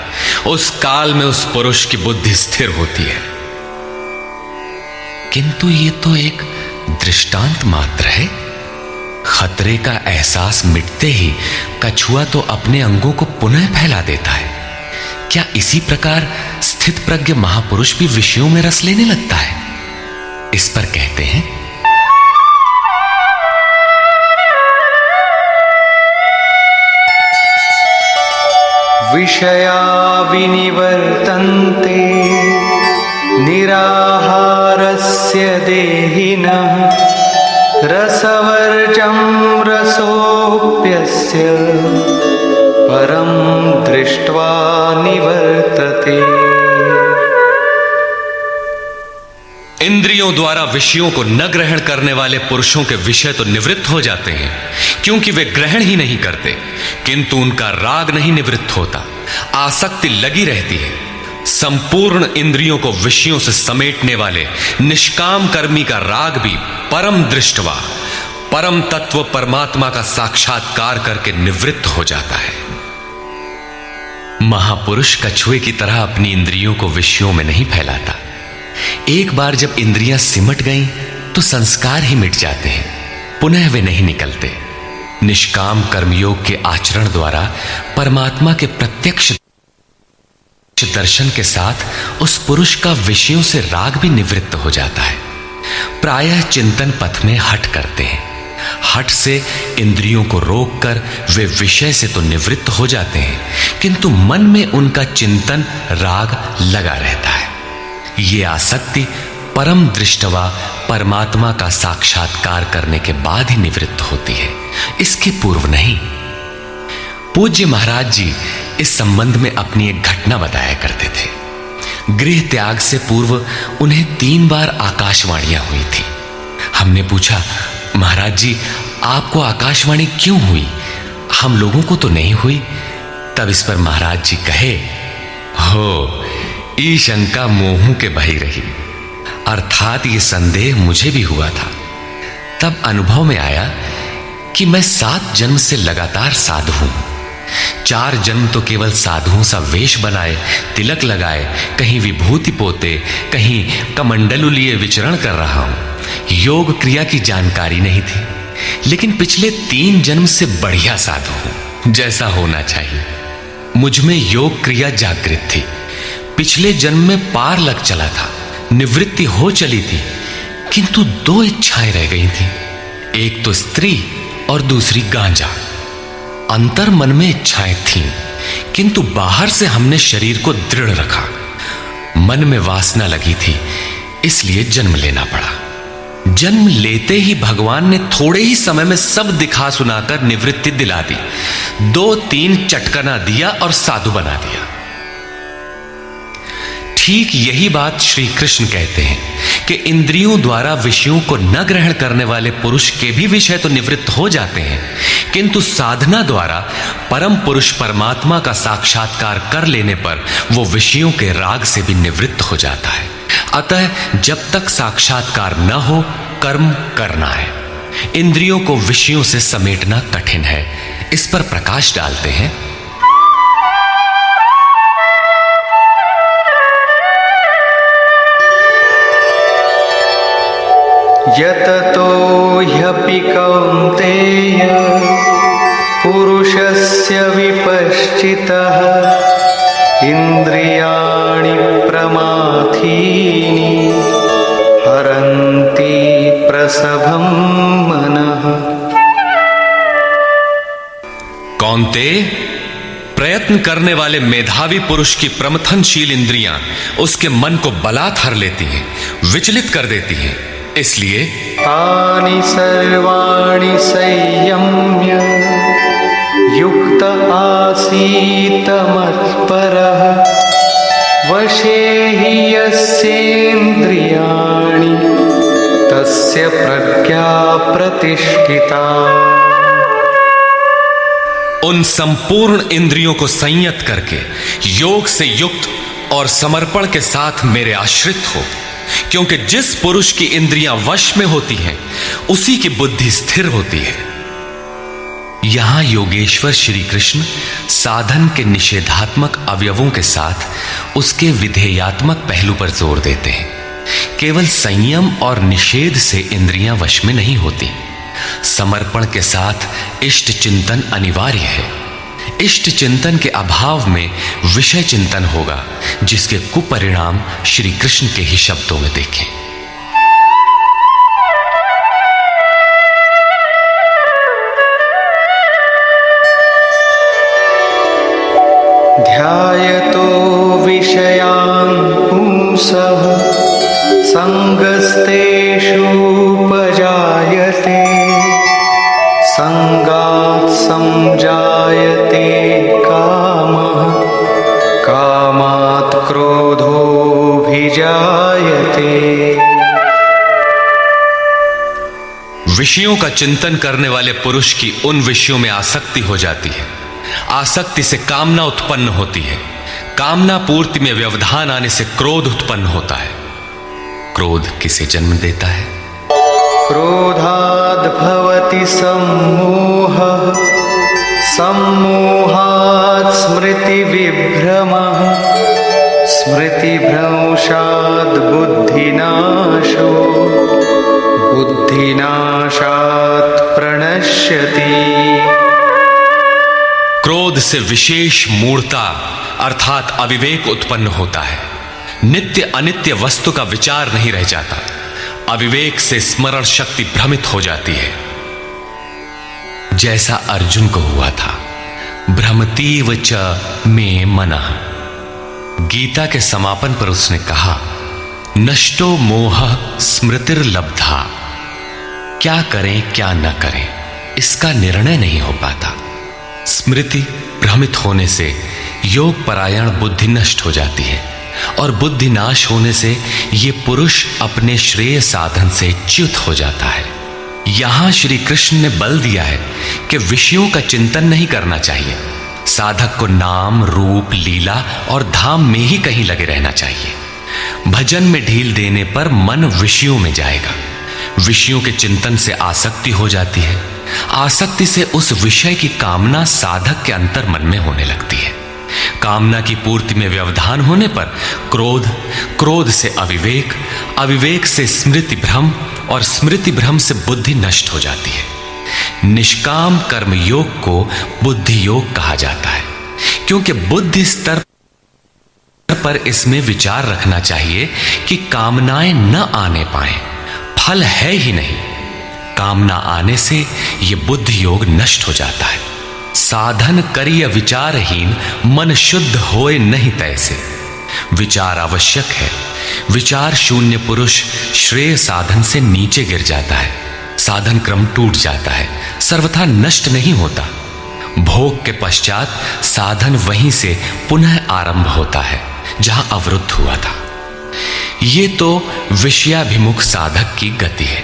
उस काल में उस पुरुष की बुद्धि स्थिर होती है। किंतु ये तो एक दृष्टांत मात्र है। खतरे का एहसास मिटते ही कछुआ तो अपने अंगों को पुनः फैला देता है। क्या इसी प्रकार स्थित प्रज्ञ महापुरुष भी विषयों में रस लेने लगता है? इस पर कहते हैं, विषया विनिवर्तन्ते निराहारस्य देहिनः रसवर्जं रसोऽप्यस्य परं दृष्ट्वा निवर्तते। इंद्रियों द्वारा विषयों को न ग्रहण करने वाले पुरुषों के विषय तो निवृत्त हो जाते हैं, क्योंकि वे ग्रहण ही नहीं करते, किंतु उनका राग नहीं निवृत्त होता, आसक्ति लगी रहती है। संपूर्ण इंद्रियों को विषयों से समेटने वाले निष्काम कर्मी का राग भी परम दृष्टवा, परम तत्व परमात्मा का साक्षात्कार करके निवृत्त हो जाता है। महापुरुष कछुए की तरह अपनी इंद्रियों को विषयों में नहीं फैलाता। एक बार जब इंद्रियां सिमट गईं तो संस्कार ही मिट जाते हैं, पुनः वे नहीं निकलते। निष्काम कर्मयोग के आचरण द्वारा परमात्मा के प्रत्यक्ष दर्शन के साथ उस पुरुष का विषयों से राग भी निवृत्त हो जाता है। प्रायः चिंतन पथ में हठ करते हैं। हठ से इंद्रियों को रोककर वे विषय से तो निवृत्त हो जाते हैं, किंतु मन में उनका चिंतन राग लगा रहता है। ये आसक्ति परम दृष्टवा परमात्मा का साक्षात्कार करने के बाद ही निवृत्त होती है, इसके पूर्व नहीं। पूज्य महाराज जी इस संबंध में अपनी एक घटना बताया करते थे। गृह त्याग से पूर्व उन्हें 3 बार आकाशवाणियां हुई थी। हमने पूछा, महाराज जी आपको आकाशवाणी क्यों हुई, हम लोगों को तो नहीं हुई? तब इस पर महाराज जी कहे, हो ई शंका मोहू के बही रही, अर्थात ये संदेह मुझे भी हुआ था। तब अनुभव में आया कि मैं 7 जन्म से लगातार साधु हूं। 4 जन्म तो केवल साधुओं सा वेश बनाए, तिलक लगाए, कहीं विभूति पोते, कहीं कमंडलू लिए विचरण कर रहा हूं। योग क्रिया की जानकारी नहीं थी, लेकिन पिछले 3 जन्म से बढ़िया साधु हूं, जैसा होना चाहिए। मुझ में योग क्रिया जागृत थी। पिछले जन्म में पार लग चला था, निवृत्ति हो चली थी, किंतु 2 इच्छाएं रह गई थी, एक तो स्त्री और दूसरी गांजा। अंतर मन में इच्छाएं थीं, किंतु बाहर से हमने शरीर को दृढ़ रखा। मन में वासना लगी थी, इसलिए जन्म लेना पड़ा। जन्म लेते ही भगवान ने थोड़े ही समय में सब दिखा सुनाकर निवृत्ति दिला दी। 2-3 चटकना दिया और साधु बना दिया। ठीक यही बात श्री कृष्ण कहते हैं कि इंद्रियों द्वारा विषयों को न ग्रहण करने वाले पुरुष के भी विषय तो निवृत्त हो जाते हैं, किंतु साधना द्वारा परम पुरुष परमात्मा का साक्षात्कार कर लेने पर वो विषयों के राग से भी निवृत्त हो जाता है। अतः जब तक साक्षात्कार न हो, कर्म करना है। इंद्रियों को विषयों से समेटना कठिन है। इस पर प्रकाश डालते हैं। यततो ह्यपि कौन्तेय पुरुषस्य विपश्चितः इंद्रियाणि प्रमाथीनि हरन्ति प्रसभं मनः। कौन्तेय, प्रयत्न करने वाले मेधावी पुरुष की प्रमथनशील इंद्रियां उसके मन को बलात् हर लेती हैं, विचलित कर देती हैं। इसलिए तानि सर्वाणि संयम्य युक्त आसीत मत्परः वशे हि यस्येन्द्रियाणि तस्य प्रज्ञा प्रतिष्ठिता। उन संपूर्ण इंद्रियों को संयत करके योग से युक्त और समर्पण के साथ मेरे आश्रित हो, क्योंकि जिस पुरुष की इंद्रियां वश में होती हैं उसी की बुद्धि स्थिर होती है। यहां योगेश्वर श्री कृष्ण साधन के निषेधात्मक अवयवों के साथ उसके विधेयात्मक पहलू पर जोर देते हैं। केवल संयम और निषेध से इंद्रियां वश में नहीं होती। समर्पण के साथ इष्ट चिंतन अनिवार्य है। इष्ट चिंतन के अभाव में विषय चिंतन होगा, जिसके कुपरिणाम श्री कृष्ण के ही शब्दों में देखें। ध्यायतो विषयान् पुंसः संगस्तेषुपजायते संगात् संजायते कामः कामात् क्रोधोऽभिजायते। विषयों का चिंतन करने वाले पुरुष की उन विषयों में आसक्ति हो जाती है। आसक्ति से कामना उत्पन्न होती है। कामना पूर्ति में व्यवधान आने से क्रोध उत्पन्न होता है। क्रोध किसे जन्म देता है? क्रोधाद् भवति सम्मोहः सम्मोहात् स्मृतिविभ्रमः स्मृतिभ्रंशात् बुद्धिनाशो बुद्धिनाशात् प्रणश्यति। क्रोध से विशेष मूढ़ता अर्थात अविवेक उत्पन्न होता है। नित्य अनित्य वस्तु का विचार नहीं रह जाता। अविवेक से स्मरण शक्ति भ्रमित हो जाती है, जैसा अर्जुन को हुआ था। भ्रमतीव च मे मनः। गीता के समापन पर उसने कहा, नष्टो मोह स्मृतिर्लब्धा। क्या करें क्या न करें इसका निर्णय नहीं हो पाता। स्मृति भ्रमित होने से योग परायण बुद्धि नष्ट हो जाती है, और बुद्धि नाश होने से ये पुरुष अपने श्रेय साधन से च्युत हो जाता है। यहां श्री कृष्ण ने बल दिया है कि विषयों का चिंतन नहीं करना चाहिए। साधक को नाम रूप लीला और धाम में ही कहीं लगे रहना चाहिए। भजन में ढील देने पर मन विषयों में जाएगा। विषयों के चिंतन से आसक्ति हो जाती है। आसक्ति से उस विषय की कामना साधक के अंतर मन में होने लगती है। कामना की पूर्ति में व्यवधान होने पर क्रोध, क्रोध से अविवेक, अविवेक से स्मृति भ्रम और स्मृति भ्रम से बुद्धि नष्ट हो जाती है। निष्काम कर्म योग को बुद्धि योग कहा जाता है, क्योंकि बुद्धि स्तर पर इसमें विचार रखना चाहिए कि कामनाएं न आने पाए, फल है ही नहीं। कामना आने से यह बुद्धि योग नष्ट हो जाता है। साधन करिय विचारहीन, मन शुद्ध होए नहीं तैसे। विचार आवश्यक है। विचार शून्य पुरुष श्रेय साधन से नीचे गिर जाता है। साधन क्रम टूट जाता है, सर्वथा नष्ट नहीं होता। भोग के पश्चात साधन वहीं से पुनः आरंभ होता है जहां अवरुद्ध हुआ था। ये तो विषयाभिमुख साधक की गति है।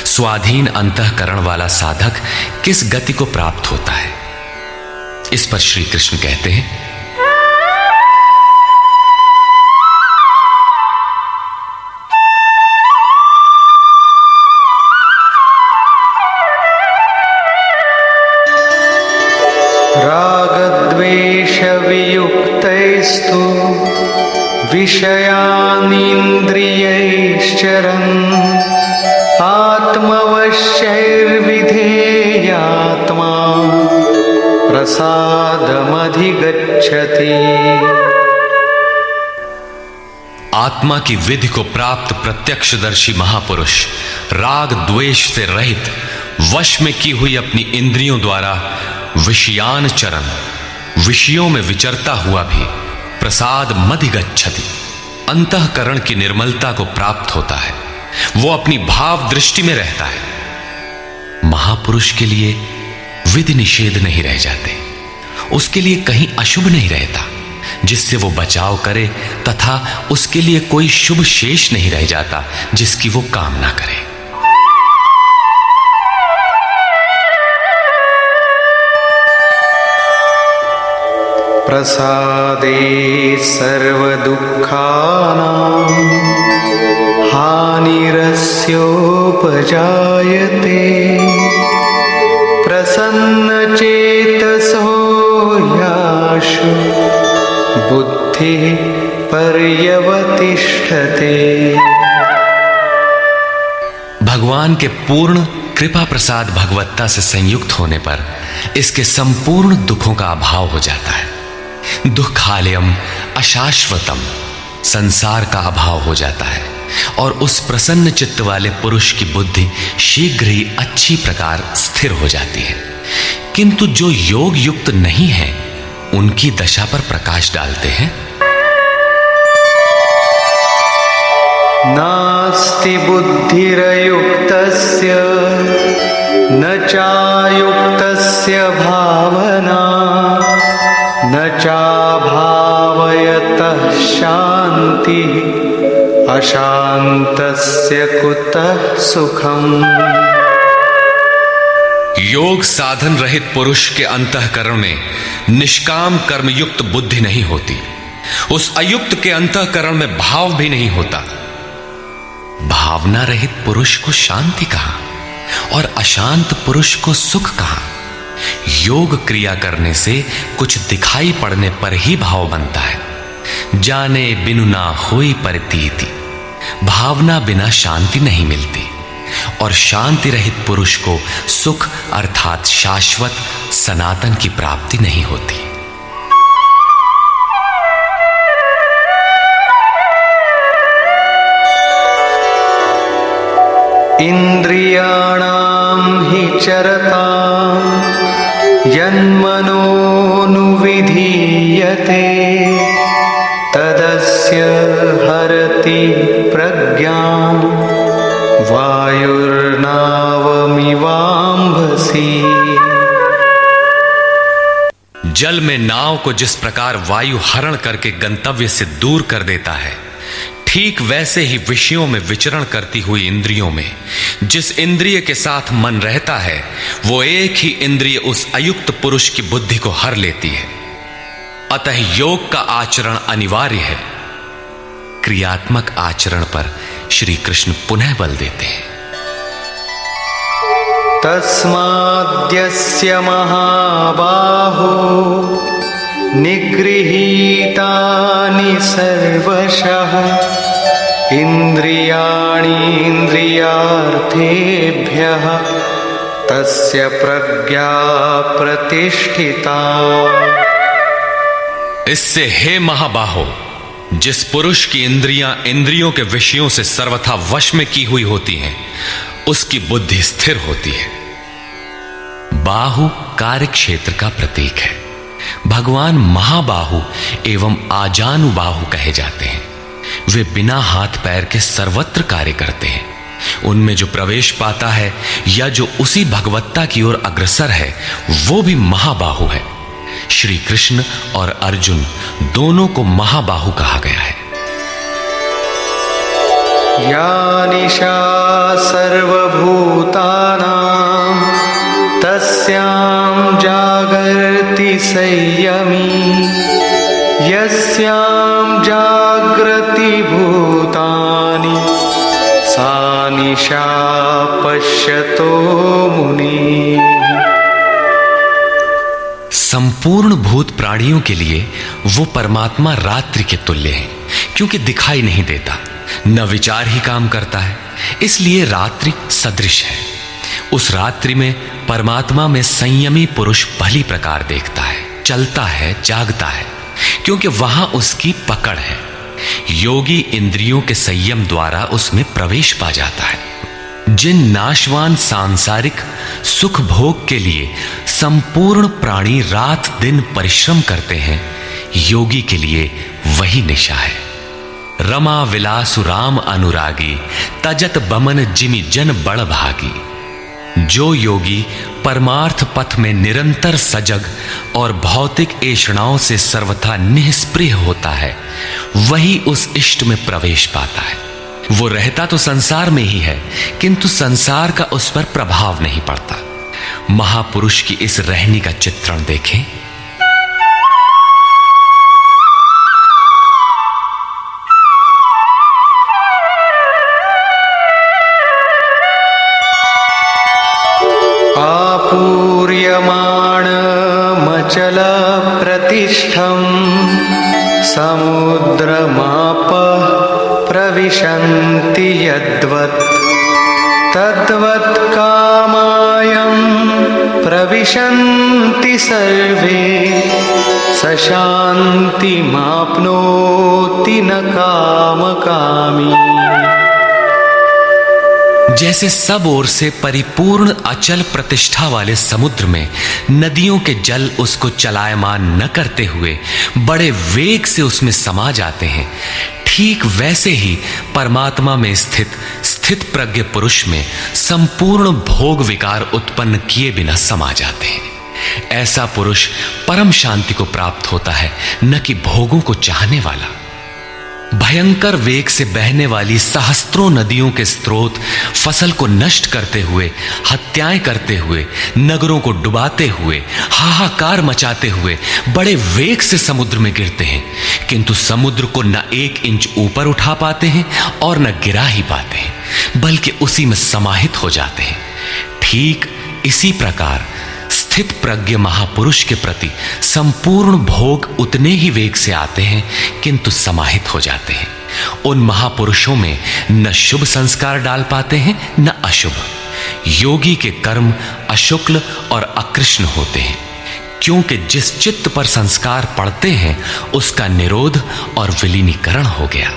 स्वाधीन अंतःकरण वाला साधक किस गति को प्राप्त होता है? इस पर श्री कृष्ण कहते हैं, रागद्वेषवियुक्तैस्तु विषयानीन्द्रियैश्चरन् आत्मवश्यैर्विधेयात्मा प्रसादमधिगच्छति। आत्मा की विधि को प्राप्त प्रत्यक्षदर्शी महापुरुष राग द्वेष से रहित, वश में की हुई अपनी इंद्रियों द्वारा विषयान चरण, विषयों में विचरता हुआ भी प्रसाद मधिगच्छति, अंतःकरण की निर्मलता को प्राप्त होता है। वो अपनी भाव दृष्टि में रहता है। महापुरुष के लिए विधि निषेध नहीं रह जाते, उसके लिए कहीं अशुभ नहीं रहता जिससे वो बचाव करे, तथा उसके लिए कोई शुभ शेष नहीं रह जाता जिसकी वो कामना करे। प्रसादे सर्वदुःखानां हानिरस्योपजायते प्रसन्नचेतसो याशु बुद्धिः पर्यवतिष्ठते। भगवान के पूर्ण कृपा प्रसाद भगवत्ता से संयुक्त होने पर इसके संपूर्ण दुखों का अभाव हो जाता है। दुखालयम अशाश्वतम, संसार का अभाव हो जाता है और उस प्रसन्न चित्त वाले पुरुष की बुद्धि शीघ्र ही अच्छी प्रकार स्थिर हो जाती है। किंतु जो योग युक्त नहीं है उनकी दशा पर प्रकाश डालते हैं। नास्ति बुद्धिरयुक्तस्य न चायुक्तस्य भावना न चाभावयतः शांति अशांतस्य कुतः सुखम्। योग साधन रहित पुरुष के अंतःकरण में निष्काम कर्मयुक्त बुद्धि नहीं होती। उस अयुक्त के अंतःकरण में भाव भी नहीं होता। भावना रहित पुरुष को शांति कहा और अशांत पुरुष को सुख कहा। योग क्रिया करने से कुछ दिखाई पड़ने पर ही भाव बनता है। जाने बिनु ना होई प्रतीति, भावना बिना शांति नहीं मिलती और शांति रहित पुरुष को सुख अर्थात शाश्वत सनातन की प्राप्ति नहीं होती। इंद्रियाणां हि चरतां यन्मनोनुविधीयते तदस्य हरति प्रज्ञां वायुर्नावमिवाम्भसि। जल में नाव को जिस प्रकार वायु हरण करके गंतव्य से दूर कर देता है, ठीक वैसे ही विषयों में विचरण करती हुई इंद्रियों में जिस इंद्रिय के साथ मन रहता है, वो एक ही इंद्रिय उस अयुक्त पुरुष की बुद्धि को हर लेती है। अतः योग का आचरण अनिवार्य है। क्रियात्मक आचरण पर श्री कृष्ण पुनः बल देते हैं। तस्माद्यस्य महाबाहो निगृहीतानि सर्वशः इन्द्रियाणीन्द्रियार्थेभ्यः तस्य प्रज्ञा प्रतिष्ठिता। इससे हे महाबाहो, जिस पुरुष की इंद्रियां इंद्रियों के विषयों से सर्वथा वश में की हुई होती हैं, उसकी बुद्धि स्थिर होती है। बाहु कार्य क्षेत्र का प्रतीक है। भगवान महाबाहु एवं आजानुबाहु कहे जाते हैं। वे बिना हाथ पैर के सर्वत्र कार्य करते हैं। उनमें जो प्रवेश पाता है या जो उसी भगवत्ता की ओर अग्रसर है, वो भी महाबाहु है। श्री कृष्ण और अर्जुन दोनों को महाबाहु कहा गया है। या निशा सर्वभूतानां तस्यां जागर्ति संयमी, यस्यां जागृति भूतानि सा निशा पश्यतो मुनि। संपूर्ण भूत प्राणियों के लिए वो परमात्मा रात्रि के तुल्य है, क्योंकि दिखाई नहीं देता, न विचार ही काम करता है, इसलिए रात्रि सदृश है। उस रात्रि में परमात्मा में संयमी पुरुष भली प्रकार देखता है, चलता है, जागता है, क्योंकि वहां उसकी पकड़ है। योगी इंद्रियों के संयम द्वारा उसमें प्रवेश पा जाता है। जिन नाशवान सांसारिक सुख भोग के लिए संपूर्ण प्राणी रात दिन परिश्रम करते हैं, योगी के लिए वही निशा है। रमा विलासु राम अनुरागी, तजत बमन जिमि जन बड़ भागी। जो योगी परमार्थ पथ में निरंतर सजग और भौतिक ऐषणाओं से सर्वथा निष्प्रिय होता है, वही उस इष्ट में प्रवेश पाता है। वो रहता तो संसार में ही है, किंतु संसार का उस पर प्रभाव नहीं पड़ता। महापुरुष की इस रहनी का चित्रण देखें। आपूर्यमाणमचल प्रतिष्ठं समुद्रमाप प्रविशन्ति यद्वत्, तद्वत् कामायं प्रविशन्ति सर्वे, स शान्तिमाप्नोति न कामकामी। जैसे सब ओर से परिपूर्ण अचल प्रतिष्ठा वाले समुद्र में नदियों के जल उसको चलायमान न करते हुए बड़े वेग से उसमें समा जाते हैं, ठीक वैसे ही परमात्मा में स्थित प्रज्ञ पुरुष में संपूर्ण भोग विकार उत्पन्न किए बिना समा जाते हैं। ऐसा पुरुष परम शांति को प्राप्त होता है, न कि भोगों को चाहने वाला। भयंकर वेग से बहने वाली सहस्त्रों नदियों के स्रोत फसल को नष्ट करते हुए, हत्याएं करते हुए, नगरों को डुबाते हुए, हाहाकार मचाते हुए बड़े वेग से समुद्र में गिरते हैं, किंतु समुद्र को न 1 इंच ऊपर उठा पाते हैं और न गिरा ही पाते हैं, बल्कि उसी में समाहित हो जाते हैं। ठीक इसी प्रकार स्थित प्रज्ञ महापुरुष के प्रति संपूर्ण भोग उतने ही वेग से आते हैं, किंतु समाहित हो जाते हैं। उन महापुरुषों में न शुभ संस्कार डाल पाते हैं, न अशुभ। योगी के कर्म अशुक्ल और अकृष्ण होते हैं, क्योंकि जिस चित्त पर संस्कार पड़ते हैं उसका निरोध और विलीनीकरण हो गया।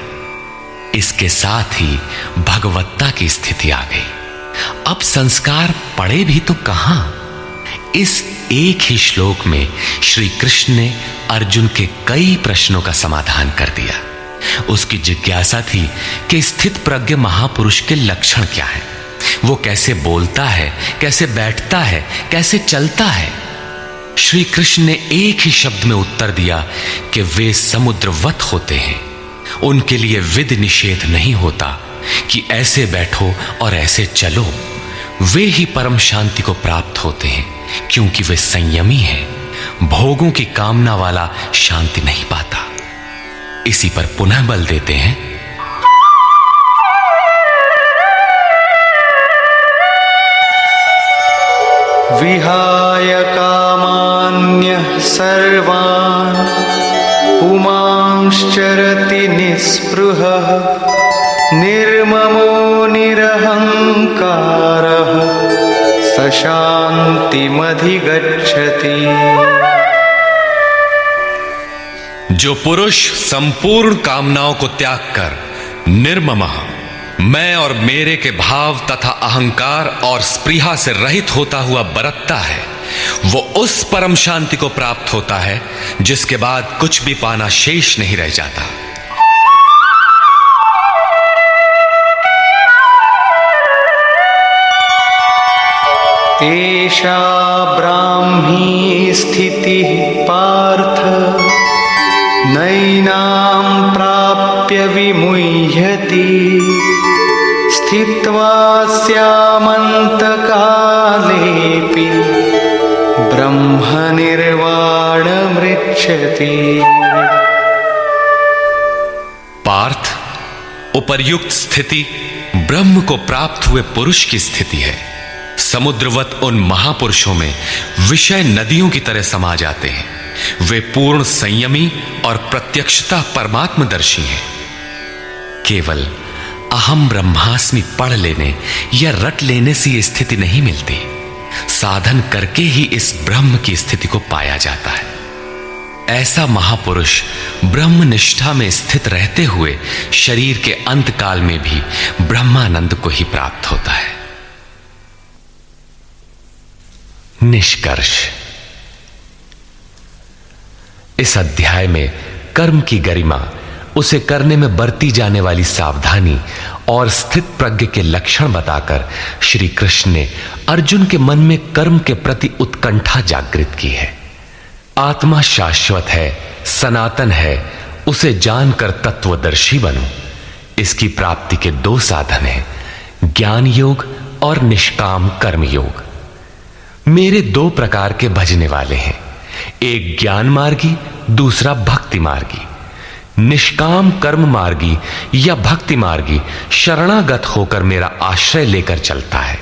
इसके साथ ही भगवत्ता की स्थिति आ गई। अब संस्कार पड़े भी तो कहां? इस एक ही श्लोक में श्री कृष्ण ने अर्जुन के कई प्रश्नों का समाधान कर दिया। उसकी जिज्ञासा थी कि स्थित प्रज्ञ महापुरुष के लक्षण क्या हैं, वो कैसे बोलता है, कैसे बैठता है, कैसे चलता है। श्री कृष्ण ने एक ही शब्द में उत्तर दिया कि वे समुद्रवत होते हैं। उनके लिए विधि निषेध नहीं होता कि ऐसे बैठो और ऐसे चलो। वे ही परम शांति को प्राप्त होते हैं, क्योंकि वे संयमी हैं। भोगों की कामना वाला शांति नहीं पाता। इसी पर पुनः बल देते हैं। विहाय कामान्यः सर्वान् पुमांश्चरति निःस्पृहः, निर्ममो निरहंकारः, स शान्तिमधिगच्छति। जो पुरुष संपूर्ण कामनाओं को त्याग कर निर्ममः मैं और मेरे के भाव तथा अहंकार और स्पृहा से रहित होता हुआ बरतता है, वो उस परम शांति को प्राप्त होता है जिसके बाद कुछ भी पाना शेष नहीं रह जाता। एषा ब्राह्मी स्थितिः पार्थ नैनां प्राप्य विमुह्यति स्थित्वा स्यामन्तकालेऽपि ब्रह्मनिर्वाणमृच्छति। पार्थ, उपर्युक्त स्थिति ब्रह्म को प्राप्त हुए पुरुष की स्थिति है। समुद्रवत उन महापुरुषों में विषय नदियों की तरह समा जाते हैं। वे पूर्ण संयमी और प्रत्यक्षता परमात्मदर्शी हैं। केवल अहम ब्रह्मास्मि पढ़ लेने या रट लेने से यह स्थिति नहीं मिलती। साधन करके ही इस ब्रह्म की स्थिति को पाया जाता है। ऐसा महापुरुष ब्रह्म निष्ठा में स्थित रहते हुए शरीर के अंत काल में भी ब्रह्मानंद को ही प्राप्त होता है। निष्कर्ष। इस अध्याय में कर्म की गरिमा, उसे करने में बरती जाने वाली सावधानी और स्थित प्रज्ञ के लक्षण बताकर श्री कृष्ण ने अर्जुन के मन में कर्म के प्रति उत्कंठा जागृत की है। आत्मा शाश्वत है, सनातन है, उसे जानकर तत्वदर्शी बनो। इसकी प्राप्ति के दो साधन हैं, ज्ञान योग और निष्काम कर्म योग। मेरे दो प्रकार के भजने वाले हैं, एक ज्ञान मार्गी, दूसरा भक्ति मार्गी। निष्काम कर्म मार्गी या भक्ति मार्गी शरणागत होकर मेरा आश्रय लेकर चलता है।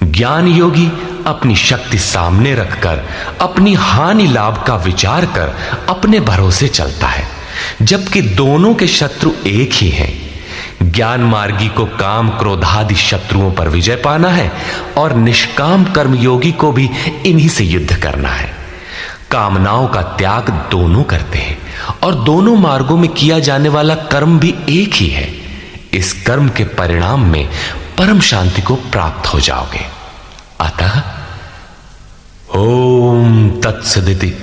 ज्ञान योगी अपनी शक्ति सामने रखकर अपनी हानि लाभ का विचार कर अपने भरोसे चलता है, जबकि दोनों के शत्रु एक ही हैं। ज्ञान मार्गी को काम क्रोधादि शत्रुओं पर विजय पाना है और निष्काम कर्म योगी को भी इन्हीं से युद्ध करना है। कामनाओं का त्याग दोनों करते हैं और दोनों मार्गों में किया जाने वाला कर्म भी एक ही है। इस कर्म के परिणाम में परम शांति को प्राप्त हो जाओगे। अतः ओम तत्सदिति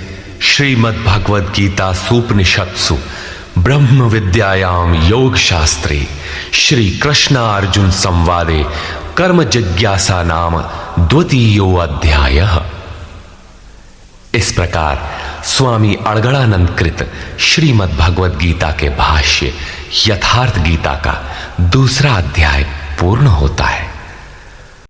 श्रीमद् भगवद गीता सूपनिषत्सु ब्रह्म विद्यायाम योग शास्त्रे श्री कृष्ण अर्जुन संवादे कर्म जिज्ञासा नाम द्वितीयो अध्यायः। इस प्रकार स्वामी अड़गड़ानंद कृत श्रीमद् भगवद गीता के भाष्य यथार्थ गीता का दूसरा अध्याय पूर्ण होता है।